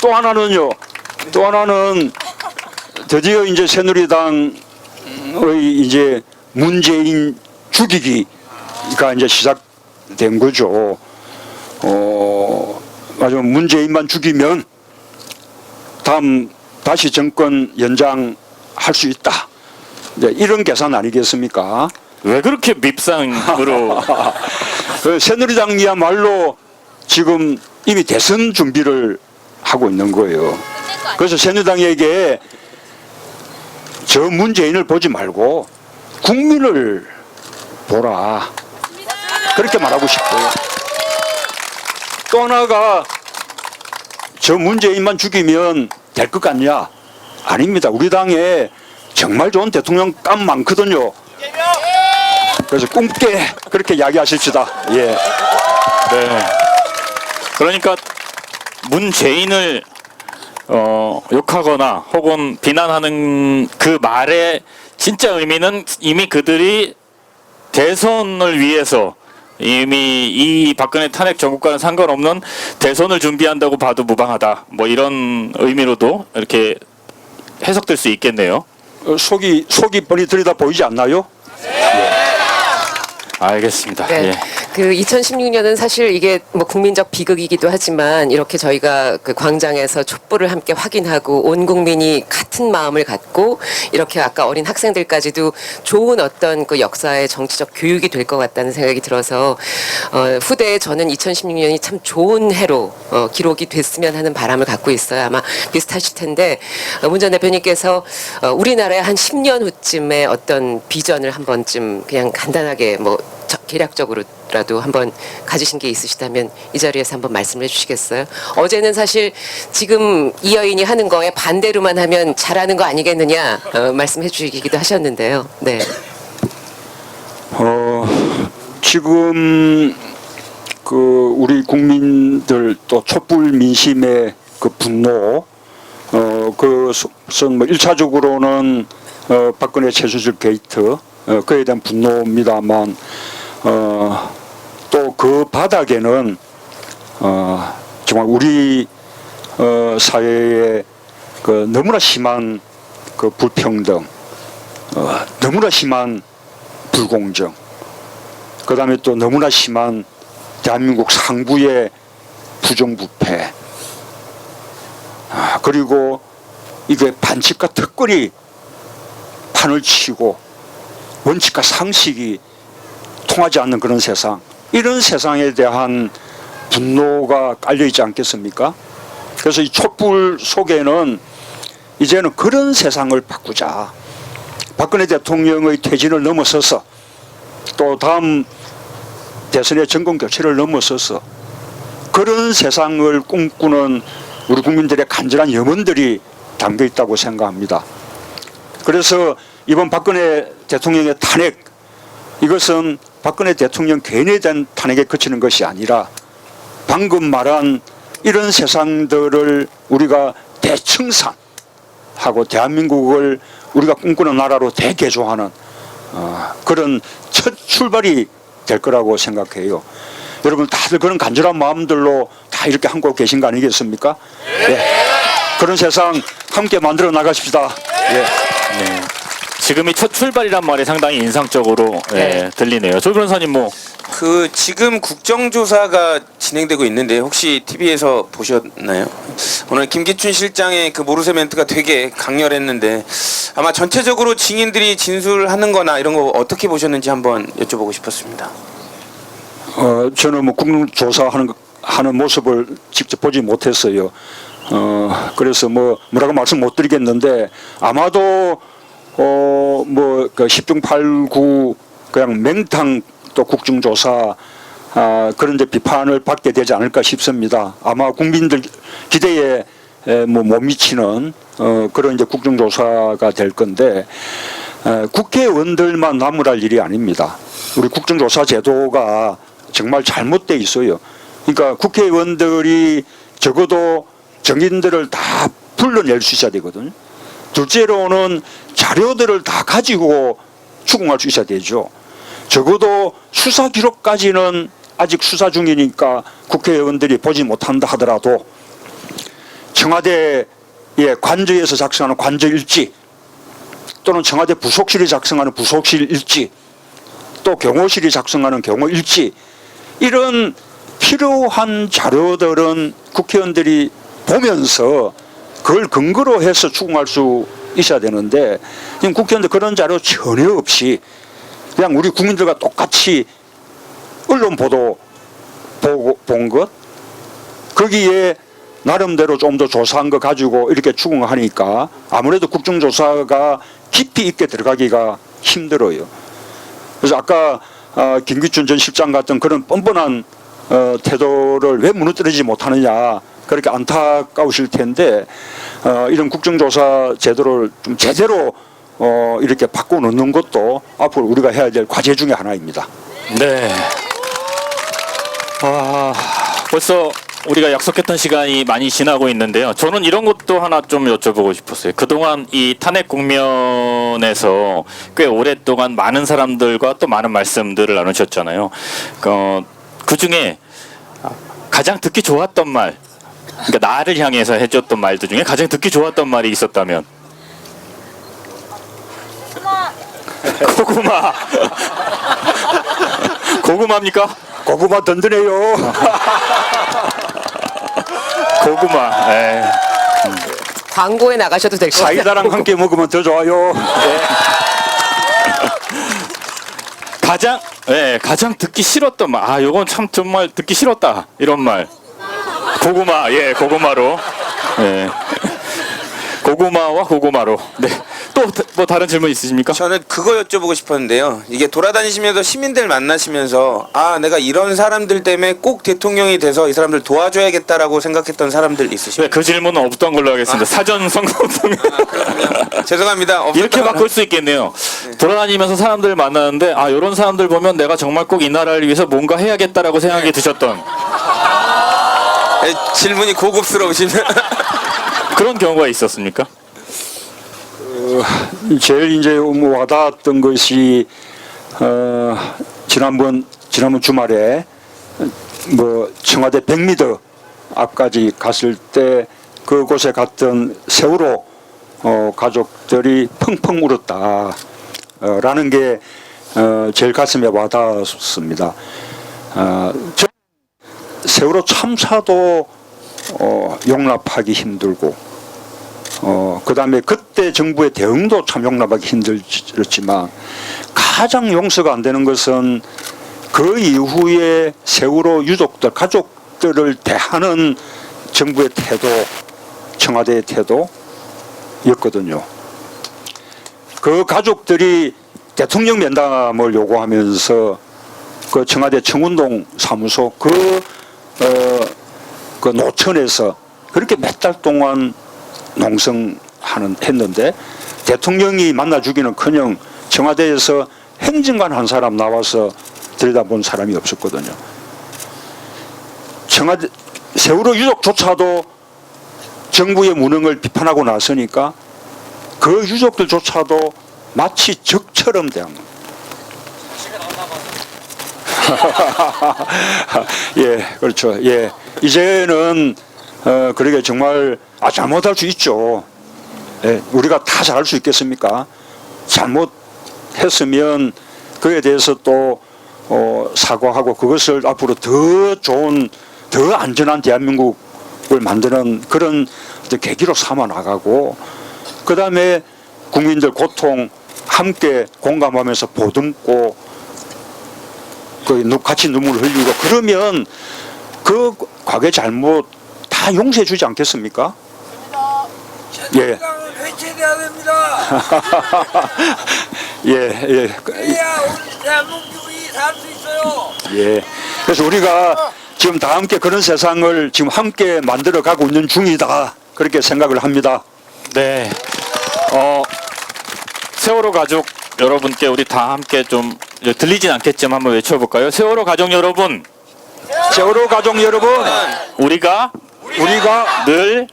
또 하나는요. 또 하나는 드디어 이제 새누리당의 이제 문재인 죽이기가 이제 시작된 거죠. 아주 문재인만 죽이면 다시 정권 연장할 수 있다. 네, 이런 계산 아니겠습니까? 왜 그렇게 밉상으로 그 새누리당이야말로 지금 이미 대선 준비를 하고 있는 거예요. 그래서 새누리당에게 저 문재인을 보지 말고 국민을 보라. 그렇게 말하고 싶어요. 또 하나가 저 문재인만 죽이면 될 것 같냐? 아닙니다. 우리 당에 정말 좋은 대통령 감 많거든요. 그래서 꿈깨 그렇게 이야기하십시다. 예. 네. 그러니까 문재인을 욕하거나 혹은 비난하는 그 말의 진짜 의미는 이미 그들이 대선을 위해서 이미 이 박근혜 탄핵 정국과는 상관없는 대선을 준비한다고 봐도 무방하다. 뭐 이런 의미로도 이렇게 해석될 수 있겠네요. 속이 뻔히 들여다 보이지 않나요? 알겠습니다. 네. 예. 그 2016년은 사실 이게 뭐 국민적 비극이기도 하지만 이렇게 저희가 그 광장에서 촛불을 함께 확인하고 온 국민이 같은 마음을 갖고 이렇게 아까 어린 학생들까지도 좋은 어떤 그 역사의 정치적 교육이 될 것 같다는 생각이 들어서 후대에 저는 2016년이 참 좋은 해로 기록이 됐으면 하는 바람을 갖고 있어요. 아마 비슷하실 텐데 문 전 대표님께서 우리나라의 한 10년 후쯤에 어떤 비전을 한 번쯤 그냥 간단하게 뭐 계략적으로라도 한번 가지신 게 있으시다면 이 자리에서 한번 말씀을 해주시겠어요? 어제는 사실 지금 이 여인이 하는 거에 반대로만 하면 잘하는 거 아니겠느냐 말씀해 주시기도 하셨는데요. 네. 지금 그 우리 국민들 또 촛불 민심의 그 분노 그것은 뭐 1차적으로는 박근혜 최수실 게이트 그에 대한 분노입니다만 또 그 바닥에는 정말 우리 사회의 그 너무나 심한 그 불평등, 너무나 심한 불공정, 그 다음에 또 너무나 심한 대한민국 상부의 부정부패, 그리고 이게 반칙과 특권이 판을 치고 원칙과 상식이 통하지 않는 그런 세상, 이런 세상에 대한 분노가 깔려있지 않겠습니까? 그래서 이 촛불 속에는 이제는 그런 세상을 바꾸자. 박근혜 대통령의 퇴진을 넘어서서 또 다음 대선의 정권 교체를 넘어서서 그런 세상을 꿈꾸는 우리 국민들의 간절한 염원들이 담겨 있다고 생각합니다. 그래서 이번 박근혜 대통령의 탄핵, 이것은 박근혜 대통령 개인에 대한 탄핵에 그치는 것이 아니라 방금 말한 이런 세상들을 우리가 대청산하고 대한민국을 우리가 꿈꾸는 나라로 대개조하는 그런 첫 출발이 될 거라고 생각해요. 여러분 다들 그런 간절한 마음들로 다 이렇게 하고 계신 거 아니겠습니까? 네. 그런 세상 함께 만들어 나가십시다. 네. 네. 지금이 첫 출발이란 말이 상당히 인상적으로 네. 들리네요. 조 변호사님 뭐 그 지금 국정조사가 진행되고 있는데 혹시 TV에서 보셨나요? 오늘 김기춘 실장의 그 모르쇠 멘트가 되게 강렬했는데 아마 전체적으로 증인들이 진술하는 거나 이런 거 어떻게 보셨는지 한번 여쭤보고 싶었습니다. 저는 뭐 국정조사하는 모습을 직접 보지 못했어요. 그래서 뭐라고 말씀 못 드리겠는데 아마도 그 10중 8구 그냥 맹탕 또 국정조사 그런 데 비판을 받게 되지 않을까 싶습니다. 아마 국민들 기대에 못 미치는 그런 이제 국정조사가 될 건데 국회의원들만 나무랄 일이 아닙니다. 우리 국정조사 제도가 정말 잘못돼 있어요. 그러니까 국회의원들이 적어도 정인들을 다 불러낼 수 있어야 되거든요. 둘째로는 자료들을 다 가지고 추궁할 수 있어야 되죠. 적어도 수사 기록까지는 아직 수사 중이니까 국회의원들이 보지 못한다 하더라도 청와대의 관저에서 작성하는 관저 일지 또는 청와대 부속실이 작성하는 부속실 일지 또 경호실이 작성하는 경호 일지 이런 필요한 자료들은 국회의원들이 보면서 그걸 근거로 해서 추궁할 수 있어야 되는데 지금 국회의원들 그런 자료 전혀 없이 그냥 우리 국민들과 똑같이 언론 보도 본 것 거기에 나름대로 좀 더 조사한 거 가지고 이렇게 추궁하니까 아무래도 국정조사가 깊이 있게 들어가기가 힘들어요. 그래서 아까 김기춘 전 실장 같은 그런 뻔뻔한 태도를 왜 무너뜨리지 못하느냐 그렇게 안타까우실 텐데 이런 국정조사 제도를 좀 제대로 이렇게 바꿔놓는 것도 앞으로 우리가 해야 될 과제 중에 하나입니다. 네. 벌써 우리가 약속했던 시간이 많이 지나고 있는데요. 저는 이런 것도 하나 좀 여쭤보고 싶었어요. 그동안 이 탄핵 국면에서 꽤 오랫동안 많은 사람들과 또 많은 말씀들을 나누셨잖아요. 그 중에 가장 듣기 좋았던 말, 그러니까 나를 향해서 해줬던 말들 중에 가장 듣기 좋았던 말이 있었다면? 고구마. 고구마입니까? 고구마 든든해요. 고구마. 예. 광고에 나가셔도 될 것 같아요. 사이다랑 함께 먹으면 더 좋아요. 가장 듣기 싫었던 말. 요건 참 정말 듣기 싫었다. 이런 말. 고구마. 예, 고구마로. 예. 고구마와 고구마로. 네. 또 뭐 다른 질문 있으십니까? 저는 그거 여쭤보고 싶었는데요. 이게 돌아다니시면서 시민들 만나시면서 아 내가 이런 사람들 때문에 꼭 대통령이 돼서 이 사람들 도와줘야겠다라고 생각했던 사람들 있으십니까? 네, 그 질문은 없던 걸로 하겠습니다. 사전 선거운동. 죄송합니다. 이렇게 바꿀 수 있겠네요. 돌아다니면서 사람들 만나는데 이런 사람들 보면 내가 정말 꼭 이 나라를 위해서 뭔가 해야겠다라고 생각이 드셨던 질문이 고급스러우시면 그런 경우가 있었습니까? 제일 이제 와닿았던 것이 지난번 주말에 뭐 청와대 100m 앞까지 갔을 때 그곳에 갔던 세월호 가족들이 펑펑 울었다 라는 게 제일 가슴에 와닿았습니다. 세월호 참사도 용납하기 힘들고 그 다음에 그때 정부의 대응도 참 용납하기 힘들었지만 가장 용서가 안 되는 것은 그 이후에 세월호 유족들, 가족들을 대하는 정부의 태도, 청와대의 태도였거든요. 그 가족들이 대통령 면담을 요구하면서 그 청와대 청운동 사무소 그 노천에서 그렇게 몇 달 동안 농성했는데 대통령이 만나주기는커녕 청와대에서 행정관 한 사람 나와서 들여다본 사람이 없었거든요. 청와대 세월호 유족조차도 정부의 무능을 비판하고 나서니까 그 유족들조차도 마치 적처럼 대한 겁니다. 예, 그렇죠. 예, 이제는 그러게 정말 잘못할 수 있죠. 예, 우리가 다 잘할 수 있겠습니까? 잘못했으면 그에 대해서 또 사과하고 그것을 앞으로 더 좋은, 더 안전한 대한민국을 만드는 그런 계기로 삼아 나가고, 그 다음에 국민들 고통 함께 공감하면서 보듬고 같이 눈물을 흘리고 그러면 그 과거의 잘못 다 용서해 주지 않겠습니까? 예. 회체돼야 됩니다. 예. 그래야 우리 대한민국이 살 수 있어요. 예. 그래서 우리가 지금 다 함께 그런 세상을 지금 함께 만들어 가고 있는 중이다. 그렇게 생각을 합니다. 네. 세월호 가족 여러분께 우리 다 함께 좀 들리진 않겠지만 한번 외쳐볼까요? 세월호 가족 여러분, 세월호 가족 여러분, 우리가 늘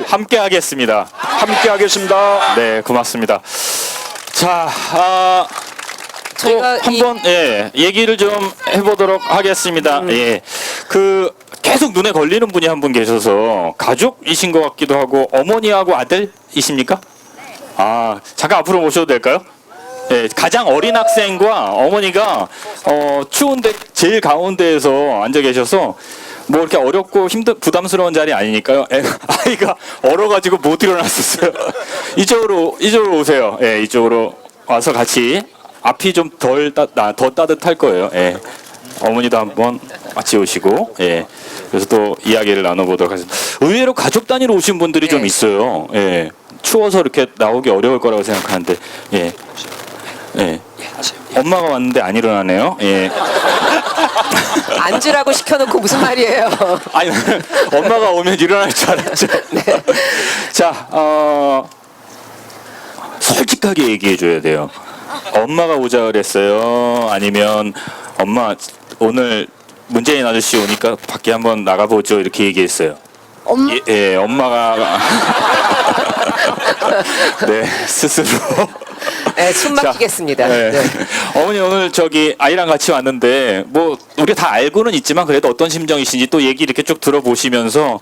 함께 하겠습니다. 함께 하겠습니다. 네, 고맙습니다. 자, 또 저희가 한번 얘기를 좀 해보도록 하겠습니다. 예, 그 계속 눈에 걸리는 분이 한 분 계셔서 가족이신 것 같기도 하고 어머니하고 아들이십니까? 아, 잠깐 앞으로 모셔도 될까요? 예, 가장 어린 학생과 어머니가 추운데 제일 가운데에서 앉아 계셔서 뭐 이렇게 어렵고 부담스러운 자리 아니니까요. 아이가 얼어가지고 못 일어났었어요. 이쪽으로 오세요. 예, 이쪽으로 와서 같이 앞이 좀 더 따뜻할 거예요. 예. 어머니도 한번 같이 오시고, 예. 그래서 또 이야기를 나눠보도록 하겠습니다. 의외로 가족 단위로 오신 분들이 좀 있어요. 예. 추워서 이렇게 나오기 어려울 거라고 생각하는데, 예. 예. 엄마가 왔는데 안 일어나네요. 예. 앉으라고 시켜놓고 무슨 말이에요? 아니, 엄마가 오면 일어날 줄 알았죠. 자, 솔직하게 얘기해줘야 돼요. 엄마가 오자 그랬어요? 아니면 엄마 오늘 문재인 아저씨 오니까 밖에 한번 나가보죠 이렇게 얘기했어요. 예, 엄마가 네 스스로 네, 숨 막히겠습니다. 네. 네. 어머니 오늘 저기 아이랑 같이 왔는데 뭐 우리 다 알고는 있지만 그래도 어떤 심정이신지 또 얘기 이렇게 쭉 들어보시면서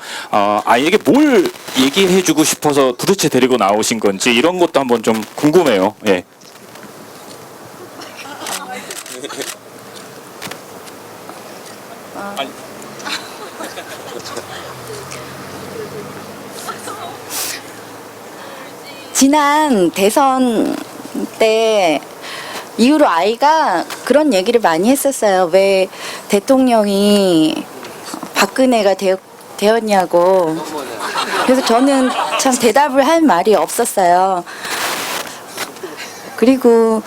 아이에게 뭘 얘기해주고 싶어서 도대체 데리고 나오신 건지 이런 것도 한번 좀 궁금해요. 예. 지난 대선 때 이후로 아이가 그런 얘기를 많이 했었어요. 왜 대통령이 박근혜가 되었냐고. 그래서 저는 참 대답을 할 말이 없었어요. 그리고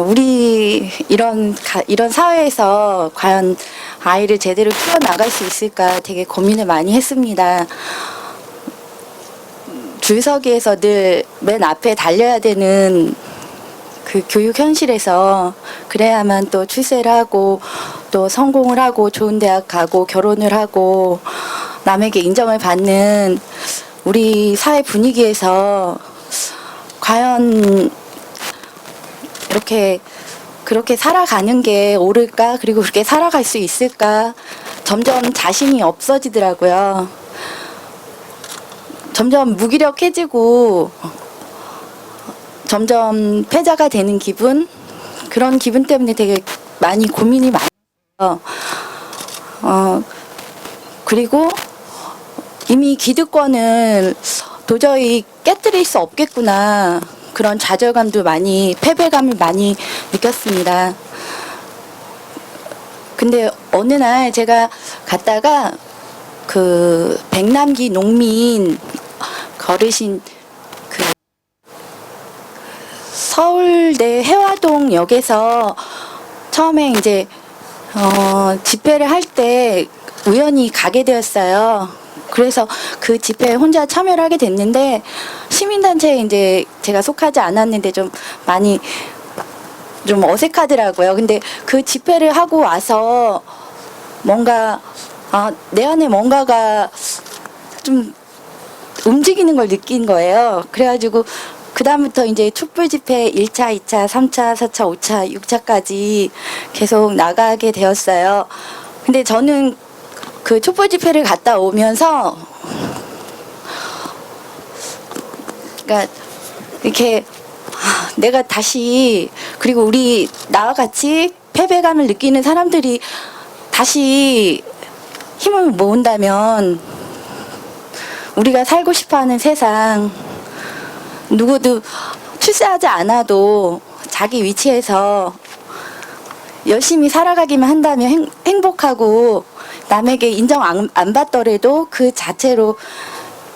우리 이런 사회에서 과연 아이를 제대로 키워나갈 수 있을까 되게 고민을 많이 했습니다. 줄서기에서 늘 맨 앞에 달려야 되는 그 교육 현실에서 그래야만 또 출세를 하고 또 성공을 하고 좋은 대학 가고 결혼을 하고 남에게 인정을 받는 우리 사회 분위기에서 과연 그렇게 살아가는 게 옳을까? 그리고 그렇게 살아갈 수 있을까? 점점 자신이 없어지더라고요. 점점 무기력해지고 점점 패자가 되는 기분, 그런 기분 때문에 되게 많이 고민이 많아요. 그리고 이미 기득권을 도저히 깨뜨릴 수 없겠구나, 그런 좌절감도 많이, 패배감을 많이 느꼈습니다. 근데 어느 날 제가 갔다가 그 백남기 농민 걸으신 그 서울대 해화동 역에서 처음에 이제 집회를 할 때 우연히 가게 되었어요. 그래서 그 집회에 혼자 참여를 하게 됐는데, 시민단체에 이제 제가 속하지 않았는데 좀 많이 좀 어색하더라고요. 근데 그 집회를 하고 와서 뭔가 내 안에 뭔가가 좀 움직이는 걸 느낀 거예요. 그래가지고 그다음부터 이제 촛불 집회 1차, 2차, 3차, 4차, 5차, 6차까지 계속 나가게 되었어요. 근데 저는 그 촛불 집회를 갔다 오면서 그러니까 이렇게 내가 다시, 그리고 우리 나와 같이 패배감을 느끼는 사람들이 다시 힘을 모은다면 우리가 살고 싶어하는 세상, 누구도 출세하지 않아도 자기 위치에서 열심히 살아가기만 한다면 행복하고, 남에게 인정 안 받더라도 그 자체로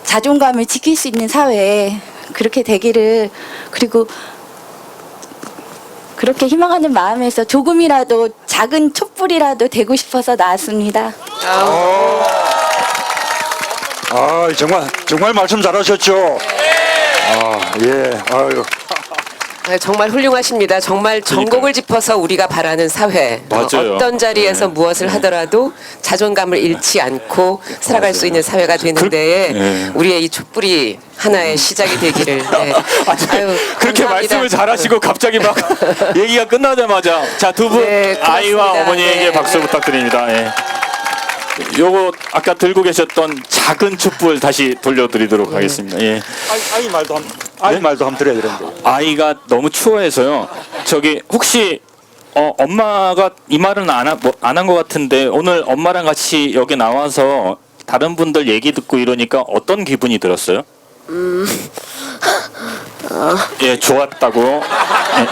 자존감을 지킬 수 있는 사회, 그렇게 되기를, 그리고 그렇게 희망하는 마음에서 조금이라도 작은 촛불이라도 되고 싶어서 나왔습니다. 정말 말씀 잘하셨죠. 예. 아유. 아, 정말 훌륭하십니다. 정말 전곡을 짚어서 우리가 바라는 사회. 맞아요. 어떤 자리에서 네. 무엇을 하더라도 자존감을 잃지 않고 살아갈 수 있는 사회가 되는 데에 네. 우리의 이 촛불이 하나의 시작이 되기를. 네. 아유, 그렇게 감사합니다. 말씀을 잘하시고 갑자기 막 얘기가 끝나자마자 자, 두 분 네, 고맙습니다. 아이와 어머니에게 네. 박수 부탁드립니다. 예. 요거 아까 들고 계셨던 작은 촛불 다시 돌려드리도록 하겠습니다. 예. 아이 말도 한번 드려야 되는데. 아이가 너무 추워해서요. 저기 혹시 엄마가 이 말은 안 한 것 같은데 오늘 엄마랑 같이 여기 나와서 다른 분들 얘기 듣고 이러니까 어떤 기분이 들었어요? 예, 좋았다고. 예.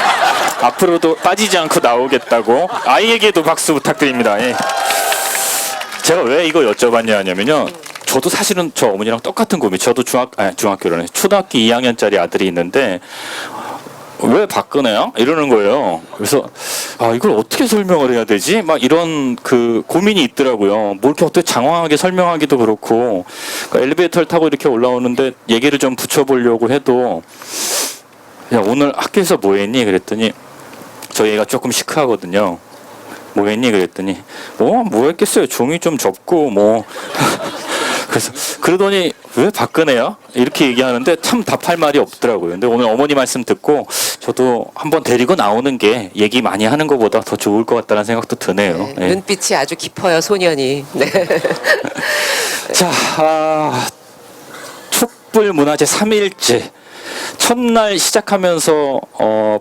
앞으로도 빠지지 않고 나오겠다고. 아이에게도 박수 부탁드립니다. 예. 제가 왜 이거 여쭤봤냐면요. 저도 사실은 저 어머니랑 똑같은 고민. 저도 중학교라네. 초등학교 2학년짜리 아들이 있는데 왜 박근혜야? 이러는 거예요. 그래서 이걸 어떻게 설명을 해야 되지? 막 이런 그 고민이 있더라고요. 뭐 이렇게 어떻게 장황하게 설명하기도 그렇고. 그러니까 엘리베이터를 타고 이렇게 올라오는데 얘기를 좀 붙여보려고 해도 야, 오늘 학교에서 뭐 했니? 그랬더니 저희 애가 조금 시크하거든요. 뭐 했니? 그랬더니 뭐 했겠어요. 종이 좀 접고 뭐 그래서 그러더니 왜 박근혜야? 이렇게 얘기하는데 참 답할 말이 없더라고요. 근데 오늘 어머니 말씀 듣고 저도 한번 데리고 나오는 게 얘기 많이 하는 것보다 더 좋을 것 같다는 생각도 드네요. 네, 예. 눈빛이 아주 깊어요, 소년이. 네. 자, 촛불 문화제 3일째 첫날 시작하면서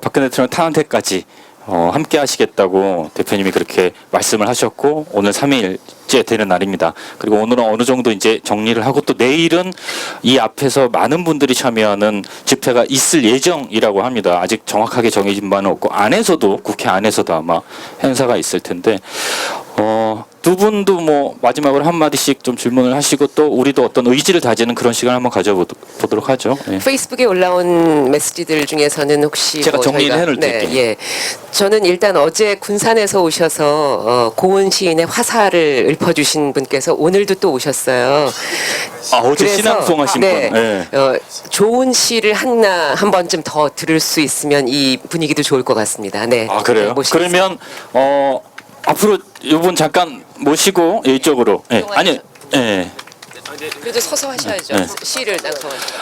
박근혜 대통령 탄원 때까지 함께 하시겠다고 대표님이 그렇게 말씀을 하셨고 오늘 3일째 되는 날입니다. 그리고 오늘은 어느 정도 이제 정리를 하고 또 내일은 이 앞에서 많은 분들이 참여하는 집회가 있을 예정이라고 합니다. 아직 정확하게 정해진 바는 없고 안에서도 국회 안에서도 아마 행사가 있을 텐데 두 분도 뭐 마지막으로 한 마디씩 좀 질문을 하시고 또 우리도 어떤 의지를 다지는 그런 시간을 한번 가져보도록 하죠. 예. 페이스북에 올라온 메시지들 중에서는 혹시 제가 정리를 저희가- 해놓을 네, 테니까요. 예. 저는 일단 어제 군산에서 오셔서 고은 시인의 화사를 읊어주신 분께서 오늘도 또 오셨어요. 어제 그래서, 신앙송하신 네, 분. 예. 좋은 시를 한 번쯤 더 들을 수 있으면 이 분위기도 좋을 것 같습니다. 네. 그래요? 모시겠습니다. 그러면 앞으로 이분 잠깐 모시고 이쪽으로. 예. 아니, 예. 그래도 서서 하셔야죠. 네. 시를 낭송하시죠.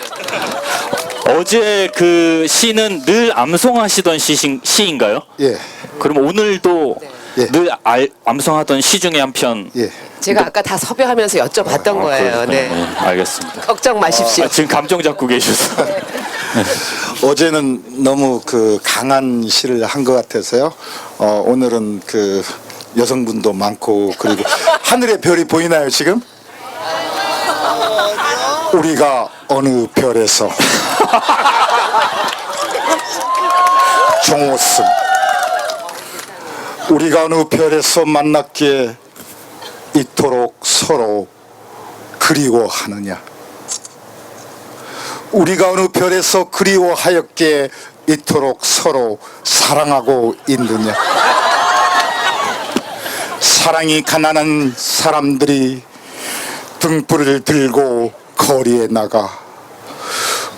어제 그 시는 늘 암송하시던 시인가요? 예, 그럼 오늘도 예. 늘 암송하던 시 중에 한 편. 예. 제가 아까 다 섭외하면서 여쭤봤던 거예요. 네. 알겠습니다. 걱정 마십시오. 지금 감정 잡고 계셔서. 어제는 너무 그 강한 시를 한 것 같아서요. 오늘은 그 여성분도 많고 그리고 하늘의 별이 보이나요 지금? 우리가 어느 별에서 정오승 우리가 어느 별에서 만났기에 이토록 서로 그리워하느냐 우리가 어느 별에서 그리워하였기에 이토록 서로 사랑하고 있느냐 사랑이 가난한 사람들이 등불을 들고 거리에 나가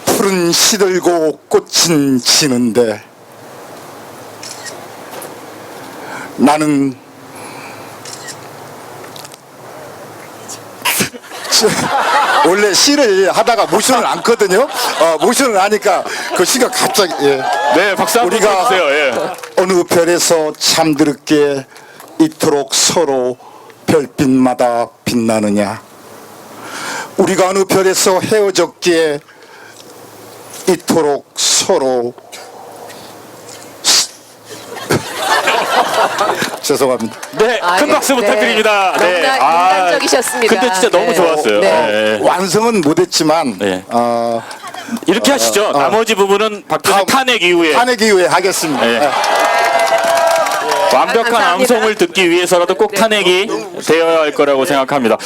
푸른 시들고 꽃은 지는데 나는 원래 시를 하다가 모션을 안거든요. 모션을 하니까 그 시가 갑자기 네, 박수 한번 우리가 주세요. 예. 어느 별에서 잠들었기에 이토록 서로 별빛마다 빛나느냐 우리가 어느 별에서 헤어졌기에 이토록 서로 죄송합니다. 네, 큰 박수 부탁드립니다. 네. 너무나 인간적이셨습니다. 근데 진짜 너무 네. 좋았어요. 네. 네. 완성은 못했지만 네. 어, 이렇게 하시죠. 나머지 부분은 박근혜 다음- 탄핵 이후에 탄핵 이후에 하겠습니다. 네. 완벽한 감사합니다. 암송을 듣기 위해서라도 꼭 탄핵이 되어야 할 거라고 생각합니다.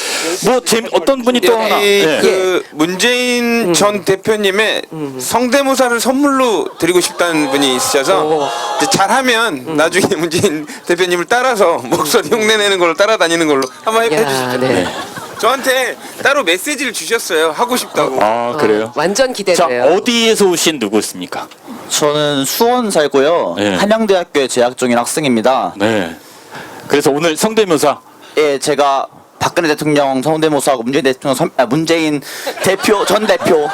뭐 어떤 분이 또 하나. 여기 예. 그 문재인 전 대표님의 성대모사를 선물로 드리고 싶다는 분이 있으셔서 이제 잘하면 나중에 문재인 대표님을 따라서 목소리 흉내내는 걸로 따라다니는 걸로 한번 야, 해주시죠. 네. 저한테 따로 메시지를 주셨어요. 하고 싶다고. 아 그래요? 완전 자 기대돼요. 어디에서 오신 누구십니까? 저는 수원 살고요. 네. 한양대학교에 재학 중인 학생입니다. 네. 그래서 오늘 성대묘사. 예, 제가 박근혜 대통령 성대모사하고 문재인 대표 전 대표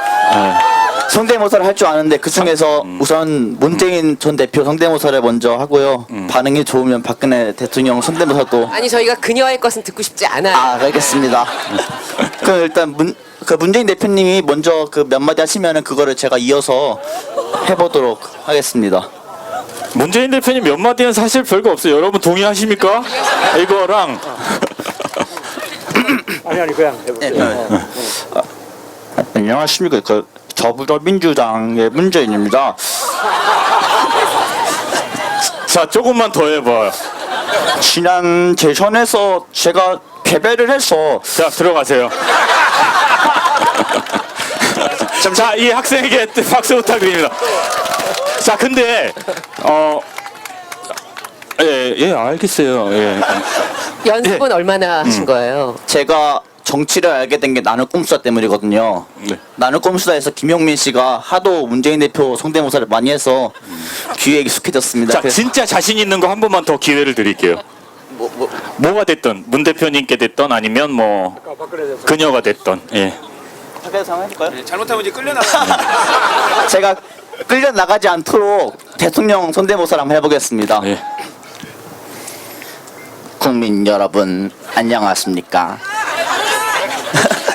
성대모사를 할 줄 아는데 그 중에서 우선 문재인 전 대표 성대모사를 먼저 하고요. 반응이 좋으면 박근혜 대통령 성대모사도 아니 저희가 그녀의 것은 듣고 싶지 않아요. 알겠습니다. 그럼 일단 문재인 대표님이 먼저 그 몇 마디 하시면은 그거를 제가 이어서 해보도록 하겠습니다. 문재인 대표님 몇 마디는 사실 별거 없어요. 여러분 동의하십니까? 이거랑 안녕하십니까. 더불어민주당의 문재인입니다. 자 조금만 더 해봐요. 지난 대선에서 제가 패배를 해서 자 들어가세요. 자 이 학생에게 박수 부탁드립니다. 자 근데 예 알겠어요. 예. 연습은 얼마나 하신 거예요? 제가 정치를 알게 된 게 나는 꼼수다 때문이거든요. 네. 나는 꼼수다에서 김용민 씨가 하도 문재인 대표 성대모사를 많이 해서 귀에 익숙해졌습니다. 자 그래서 진짜 자신 있는 거 한 번만 더 기회를 드릴게요. 뭐가 됐던 문 대표님께 됐던 아니면 뭐 그녀가 됐던 예. 밖에서 한번 해볼까요? 잘못하면 이제 끌려나가. 제가 끌려 나가지 않도록 대통령 성대모사를 한번 해보겠습니다. 예. 국민 여러분 안녕하십니까?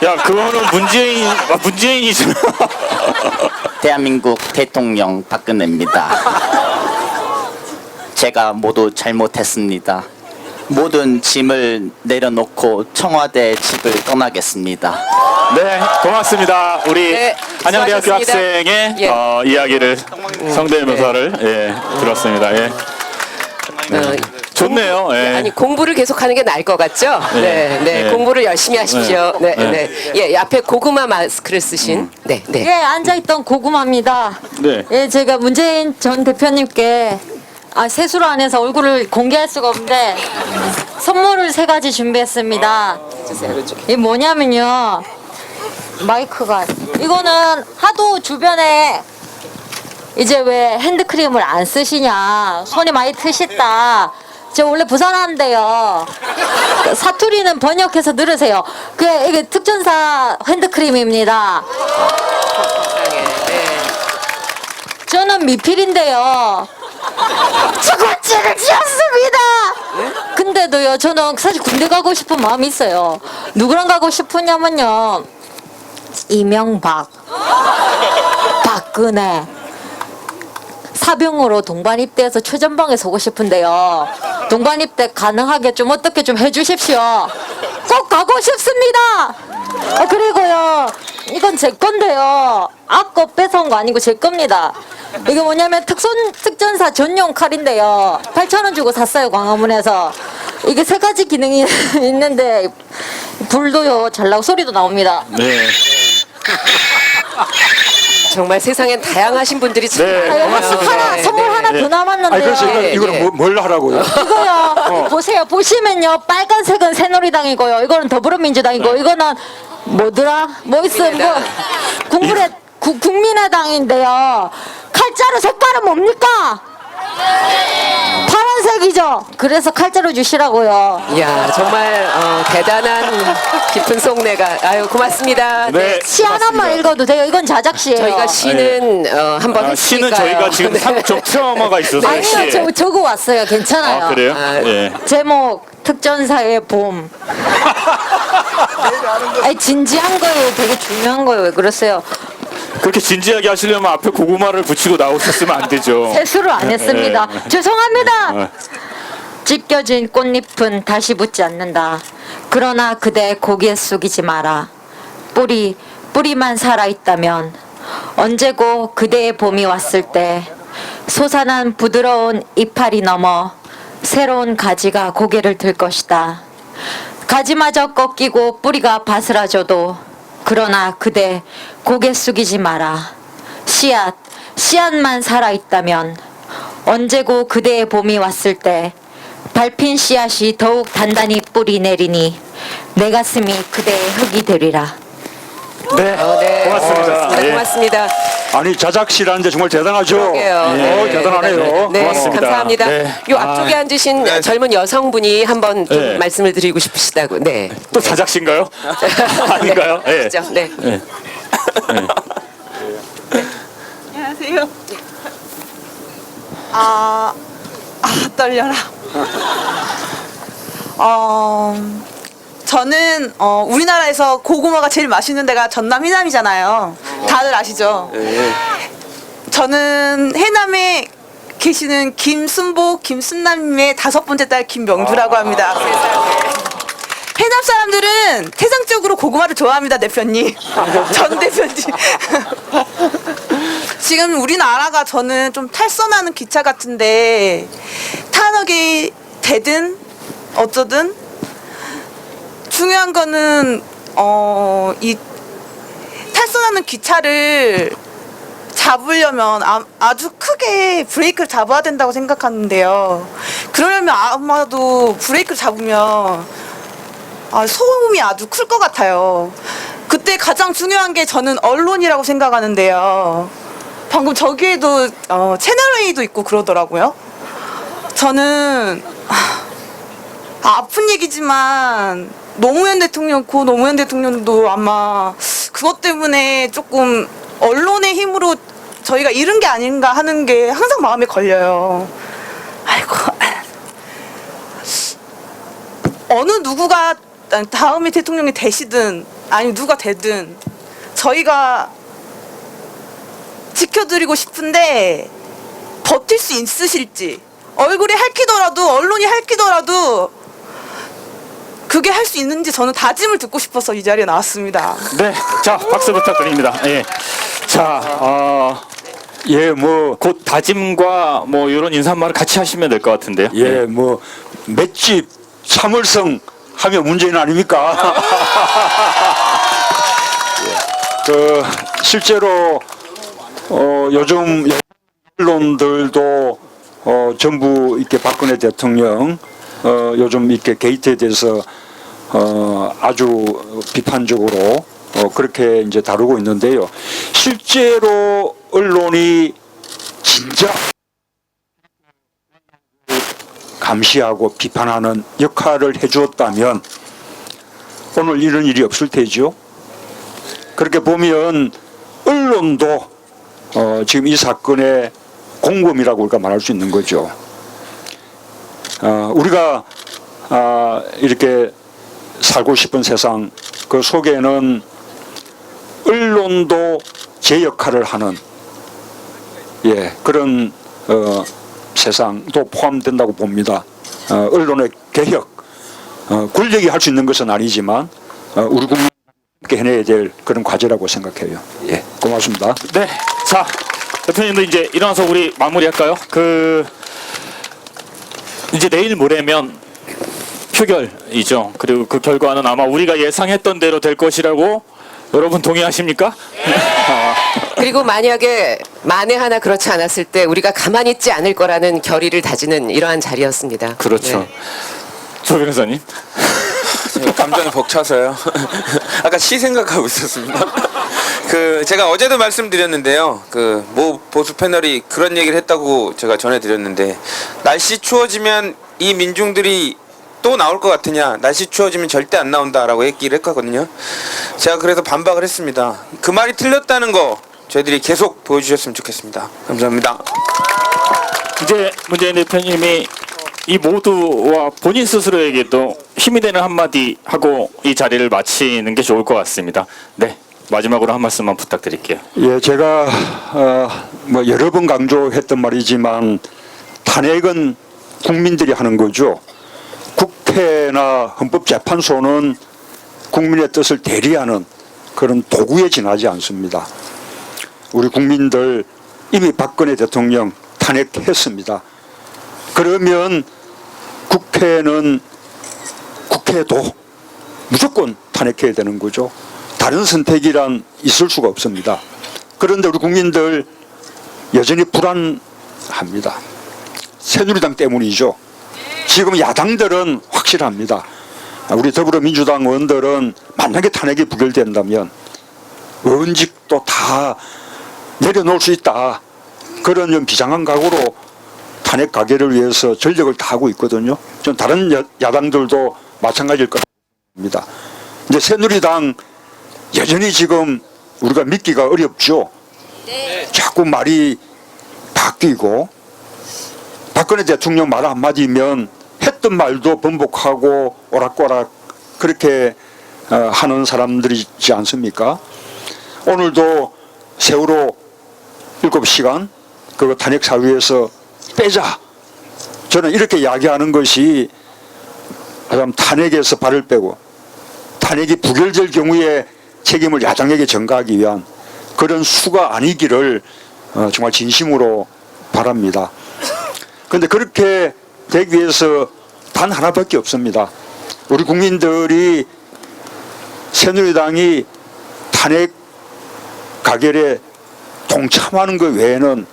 야 그거는 문재인이죠. 대한민국 대통령 박근혜입니다. 제가 모두 잘못했습니다. 모든 짐을 내려놓고 청와대 집을 떠나겠습니다. 네 고맙습니다. 우리 네, 한양대학교 수고하셨습니다. 학생의 예. 이야기를 성대묘사를 예, 들었습니다. 예. 좋네요. 예. 아니 공부를 계속하는 게 나을 것 같죠? 네, 네, 네. 공부를 열심히 하십시오. 네, 네, 예, 앞에 고구마 마스크를 쓰신, 네, 네. 예, 앉아있던 고구마입니다. 네. 예, 제가 문재인 전 대표님께 세수를 안 해서 얼굴을 공개할 수가 없는데 선물을 3가지 준비했습니다. 이게 뭐냐면요. 마이크가 이거는 하도 주변에 이제 왜 핸드크림을 안 쓰시냐 손이 많이 트셨다. 저 원래 부산 사는데요. 사투리는 번역해서 들으세요. 이게 특전사 핸드크림입니다. 저는 미필인데요. 주거지를 지었습니다. 근데도요, 저는 사실 군대 가고 싶은 마음이 있어요. 누구랑 가고 싶으냐면요, 이명박, 박근혜. 사병으로 동반 입대해서 최전방에 서고 싶은데요. 동반 입대 가능하게 좀 어떻게 좀 해주십시오. 꼭 가고 싶습니다. 그리고요, 이건 제 건데요. 아까 뺏어온 거 아니고 제 겁니다. 이게 뭐냐면 특전사 전용 칼인데요. 8,000원 주고 샀어요, 광화문에서. 이게 3가지 기능이 있는데 불도요 잘 나고 소리도 나옵니다. 네. 정말 세상엔 다양하신 분들이 참 네, 많아요. 고맙습니다. 선물 하나 더 남았는데. 아니 그래서 예, 이거는 예. 뭘 하라고요? 이거요. 보세요. 보시면요. 빨간색은 새누리당이고요. 이거는 더불어민주당이고 이거는 뭐더라? 뭐 있어요? 국민의당인데요. 칼자루 색깔은 뭡니까? 파란색이죠. 그래서 칼자루 주시라고요. 이야, 정말 대단한 깊은 속내가. 아유, 고맙습니다. 네. 시 하나만 읽어도 돼요. 이건 자작시예요. 저희가 시는 한번 했으니까요. 시는 저희가 지금 상적 트라우마가 있어서 아니요, 시에. 적어 왔어요. 괜찮아요. 아 그래요? 예. 제목 특전사의 봄. 아니 진지한 거예요. 되게 중요한 거예요. 왜 그러세요? 그렇게 진지하게 하시려면 앞에 고구마를 붙이고 나오셨으면 안 되죠. 세수를 안 했습니다. 예. 죄송합니다. 찢겨진 꽃잎은 다시 붙지 않는다. 그러나 그대 고개 숙이지 마라. 뿌리만 살아있다면 언제고 그대의 봄이 왔을 때 솟아난 부드러운 이파리 넘어 새로운 가지가 고개를 들 것이다. 가지마저 꺾이고 뿌리가 바스라져도 그러나 그대 고개 숙이지 마라. 씨앗만 살아있다면 언제고 그대의 봄이 왔을 때 밟힌 씨앗이 더욱 단단히 뿌리 내리니 내 가슴이 그대의 흙이 되리라. 네, 네. 고맙습니다. 예. 고맙습니다. 아니 자작시라는데 정말 대단하죠. 그러게요. 대단하네요. 네, 고맙습니다. 감사합니다. 네. 요 앞쪽에 앉으신 네. 젊은 여성분이 한번 좀 네. 말씀을 드리고 싶으시다고. 네. 또 자작신가요? 아닌가요? 예. 그렇죠. 네. 안녕하세요. 떨려라. 저는 우리나라에서 고구마가 제일 맛있는 데가 전남 해남이잖아요. 다들 아시죠? 저는 해남에 계시는 김순남님의 5번째 딸 김명주라고 합니다. 해남 사람들은 태생적으로 고구마를 좋아합니다, 대표님. 전 대표님. 지금 우리나라가 저는 좀 탈선하는 기차 같은데 탄핵이 되든 어쩌든 중요한 거는 이 탈선하는 기차를 잡으려면 아주 크게 브레이크를 잡아야 된다고 생각하는데요. 그러려면 아마도 브레이크를 잡으면 소음이 아주 클 것 같아요. 그때 가장 중요한 게 저는 언론이라고 생각하는데요. 방금 저기에도 채널A도 있고 그러더라고요. 저는 아픈 얘기지만 노무현 대통령, 고 노무현 대통령도 아마 그것 때문에 조금 언론의 힘으로 저희가 잃은 게 아닌가 하는 게 항상 마음에 걸려요. 아이고. 어느 누구가 다음에 대통령이 되시든 아니 누가 되든 저희가 지켜드리고 싶은데 버틸 수 있으실지, 얼굴이 핥히더라도 언론이 핥히더라도 그게 할 수 있는지 저는 다짐을 듣고 싶어서 이 자리에 나왔습니다. 네, 자 박수 부탁드립니다. 예, 자, 곧 다짐과 뭐 이런 인사말을 같이 하시면 될 것 같은데요. 맷집 참을성 하면 문제는 아닙니까? 실제로 요즘 언론들도 전부 이렇게 박근혜 대통령 요즘 이렇게 게이트에 대해서 아주 비판적으로 그렇게 이제 다루고 있는데요. 실제로 언론이 진짜 감시하고 비판하는 역할을 해주었다면 오늘 이런 일이 없을 테죠. 그렇게 보면 언론도 지금 이 사건의 공범이라고 우리가 말할 수 있는 거죠. 우리가 이렇게 살고 싶은 세상 그 속에는 언론도 제 역할을 하는 그런 세상도 포함된다고 봅니다. 언론의 개혁, 권력이 할 수 있는 것은 아니지만 우리 국민이 함께 해내야 될 그런 과제라고 생각해요. 고맙습니다. 네, 자 대표님도 이제 일어나서 우리 마무리할까요? 이제 내일 모레면 표결이죠. 그리고 그 결과는 아마 우리가 예상했던 대로 될 것이라고 여러분 동의하십니까? 그리고 만약에 만에 하나 그렇지 않았을 때 우리가 가만히 있지 않을 거라는 결의를 다지는 이러한 자리였습니다. 그렇죠. 네. 조 변호사님. 감정이 벅차서요. 아까 시 생각하고 있었습니다. 제가 어제도 말씀드렸는데요. 모 보수 패널이 그런 얘기를 했다고 제가 전해드렸는데, 날씨 추워지면 이 민중들이 또 나올 것 같으냐, 날씨 추워지면 절대 안 나온다라고 얘기를 했거든요. 제가 그래서 반박을 했습니다. 그 말이 틀렸다는 거 저희들이 계속 보여주셨으면 좋겠습니다. 감사합니다. 이제 문재인 대표님이 이 모두와 본인 스스로에게도 힘이 되는 한마디 하고 이 자리를 마치는 게 좋을 것 같습니다. 네, 마지막으로 한 말씀만 부탁드릴게요. 제가 여러 번 강조했던 말이지만 탄핵은 국민들이 하는 거죠. 국회나 헌법재판소는 국민의 뜻을 대리하는 그런 도구에 지나지 않습니다. 우리 국민들 이미 박근혜 대통령 탄핵했습니다. 그러면 국회도 무조건 탄핵해야 되는 거죠. 다른 선택이란 있을 수가 없습니다. 그런데 우리 국민들 여전히 불안합니다. 새누리당 때문이죠. 지금 야당들은 확실합니다. 우리 더불어민주당 의원들은 만약에 탄핵이 부결된다면 의원직도 다 내려놓을 수 있다. 그런 좀 비장한 각오로 탄핵 가결을 위해서 전력을 다하고 있거든요. 좀 다른 야당들도 마찬가지일 겁니다. 이제 새누리당 여전히 지금 우리가 믿기가 어렵죠. 자꾸 말이 바뀌고 박근혜 대통령 말 한마디면 했던 말도 번복하고 오락가락 그렇게 하는 사람들이지 않습니까? 오늘도 세월호 7시간 그거 탄핵 사유에서 빼자. 저는 이렇게 이야기하는 것이 탄핵에서 발을 빼고 탄핵이 부결될 경우에 책임을 야당에게 전가하기 위한 그런 수가 아니기를 정말 진심으로 바랍니다. 그런데 그렇게 되기 위해서 단 하나밖에 없습니다. 우리 국민들이 새누리당이 탄핵 가결에 동참하는 것 외에는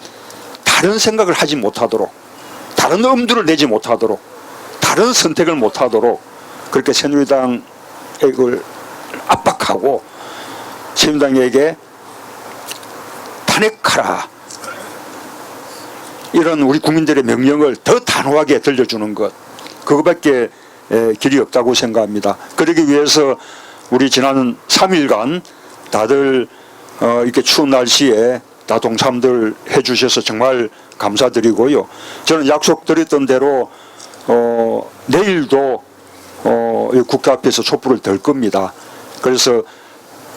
다른 생각을 하지 못하도록, 다른 엄두를 내지 못하도록, 다른 선택을 못하도록 그렇게 새누리당을 압박하고 새누리당에게 탄핵하라, 이런 우리 국민들의 명령을 더 단호하게 들려주는 것, 그거밖에 길이 없다고 생각합니다. 그러기 위해서 우리 지난 3일간 다들 이렇게 추운 날씨에 다 동참들 해주셔서 정말 감사드리고요. 저는 약속드렸던 대로 내일도 국회 앞에서 촛불을 들 겁니다. 그래서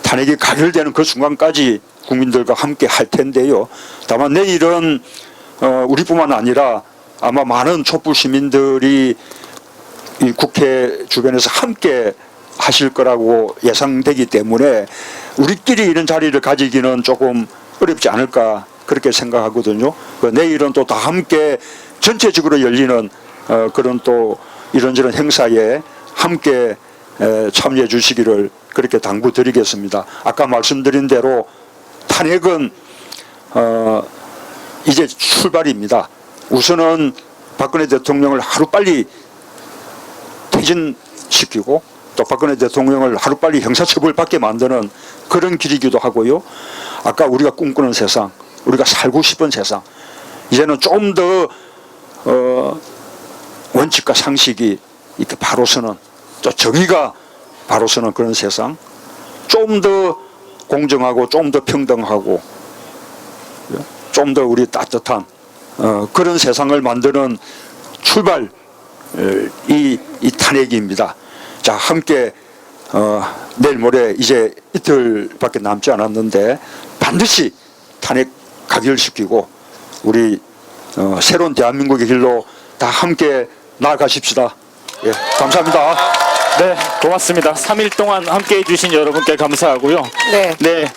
탄핵이 가결되는 그 순간까지 국민들과 함께 할 텐데요. 다만 내일은 우리뿐만 아니라 아마 많은 촛불 시민들이 이 국회 주변에서 함께 하실 거라고 예상되기 때문에 우리끼리 이런 자리를 가지기는 조금 어렵지 않을까 그렇게 생각하거든요. 내일은 또 다 함께 전체적으로 열리는 그런 또 이런저런 행사에 함께 참여해 주시기를 그렇게 당부드리겠습니다. 아까 말씀드린 대로 탄핵은 이제 출발입니다. 우선은 박근혜 대통령을 하루빨리 퇴진시키고 또 박근혜 대통령을 하루빨리 형사처벌 받게 만드는 그런 길이기도 하고요. 아까 우리가 꿈꾸는 세상, 우리가 살고 싶은 세상, 이제는 좀 더 원칙과 상식이 이렇게 바로 서는, 또 정의가 바로 서는 그런 세상, 좀 더 공정하고 좀 더 평등하고 좀 더 우리 따뜻한 그런 세상을 만드는 출발, 이 탄핵입니다. 자, 함께 내일 모레 이제 이틀밖에 남지 않았는데 반드시 탄핵 가결시키고 우리 새로운 대한민국의 길로 다 함께 나아가십시다. 예, 감사합니다. 네, 고맙습니다. 3일 동안 함께 해주신 여러분께 감사하고요. 네. 네.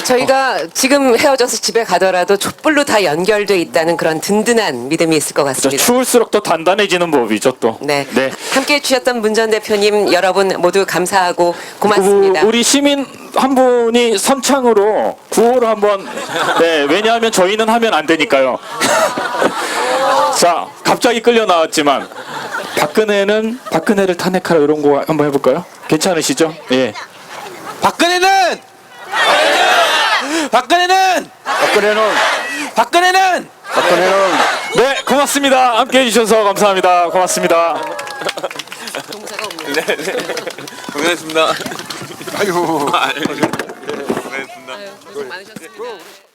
저희가 지금 헤어져서 집에 가더라도 촛불로 다 연결돼 있다는 그런 든든한 믿음이 있을 것 같습니다. 추울수록 더 단단해지는 법이죠, 또. 네. 네. 함께해 주셨던 문 전 대표님 여러분 모두 감사하고 고맙습니다. 우리 시민 한 분이 선창으로 구호를 한번, 네, 왜냐하면 저희는 하면 안 되니까요. 자, 갑자기 끌려 나왔지만 박근혜를 탄핵하라, 이런 거 한번 해볼까요? 괜찮으시죠? 예. 박근혜는 네, 고맙습니다. 함께 해주셔서 감사합니다. 고맙습니다. 고생했습니다. 아유. 고생했습니다. 고생 많으셨습니다.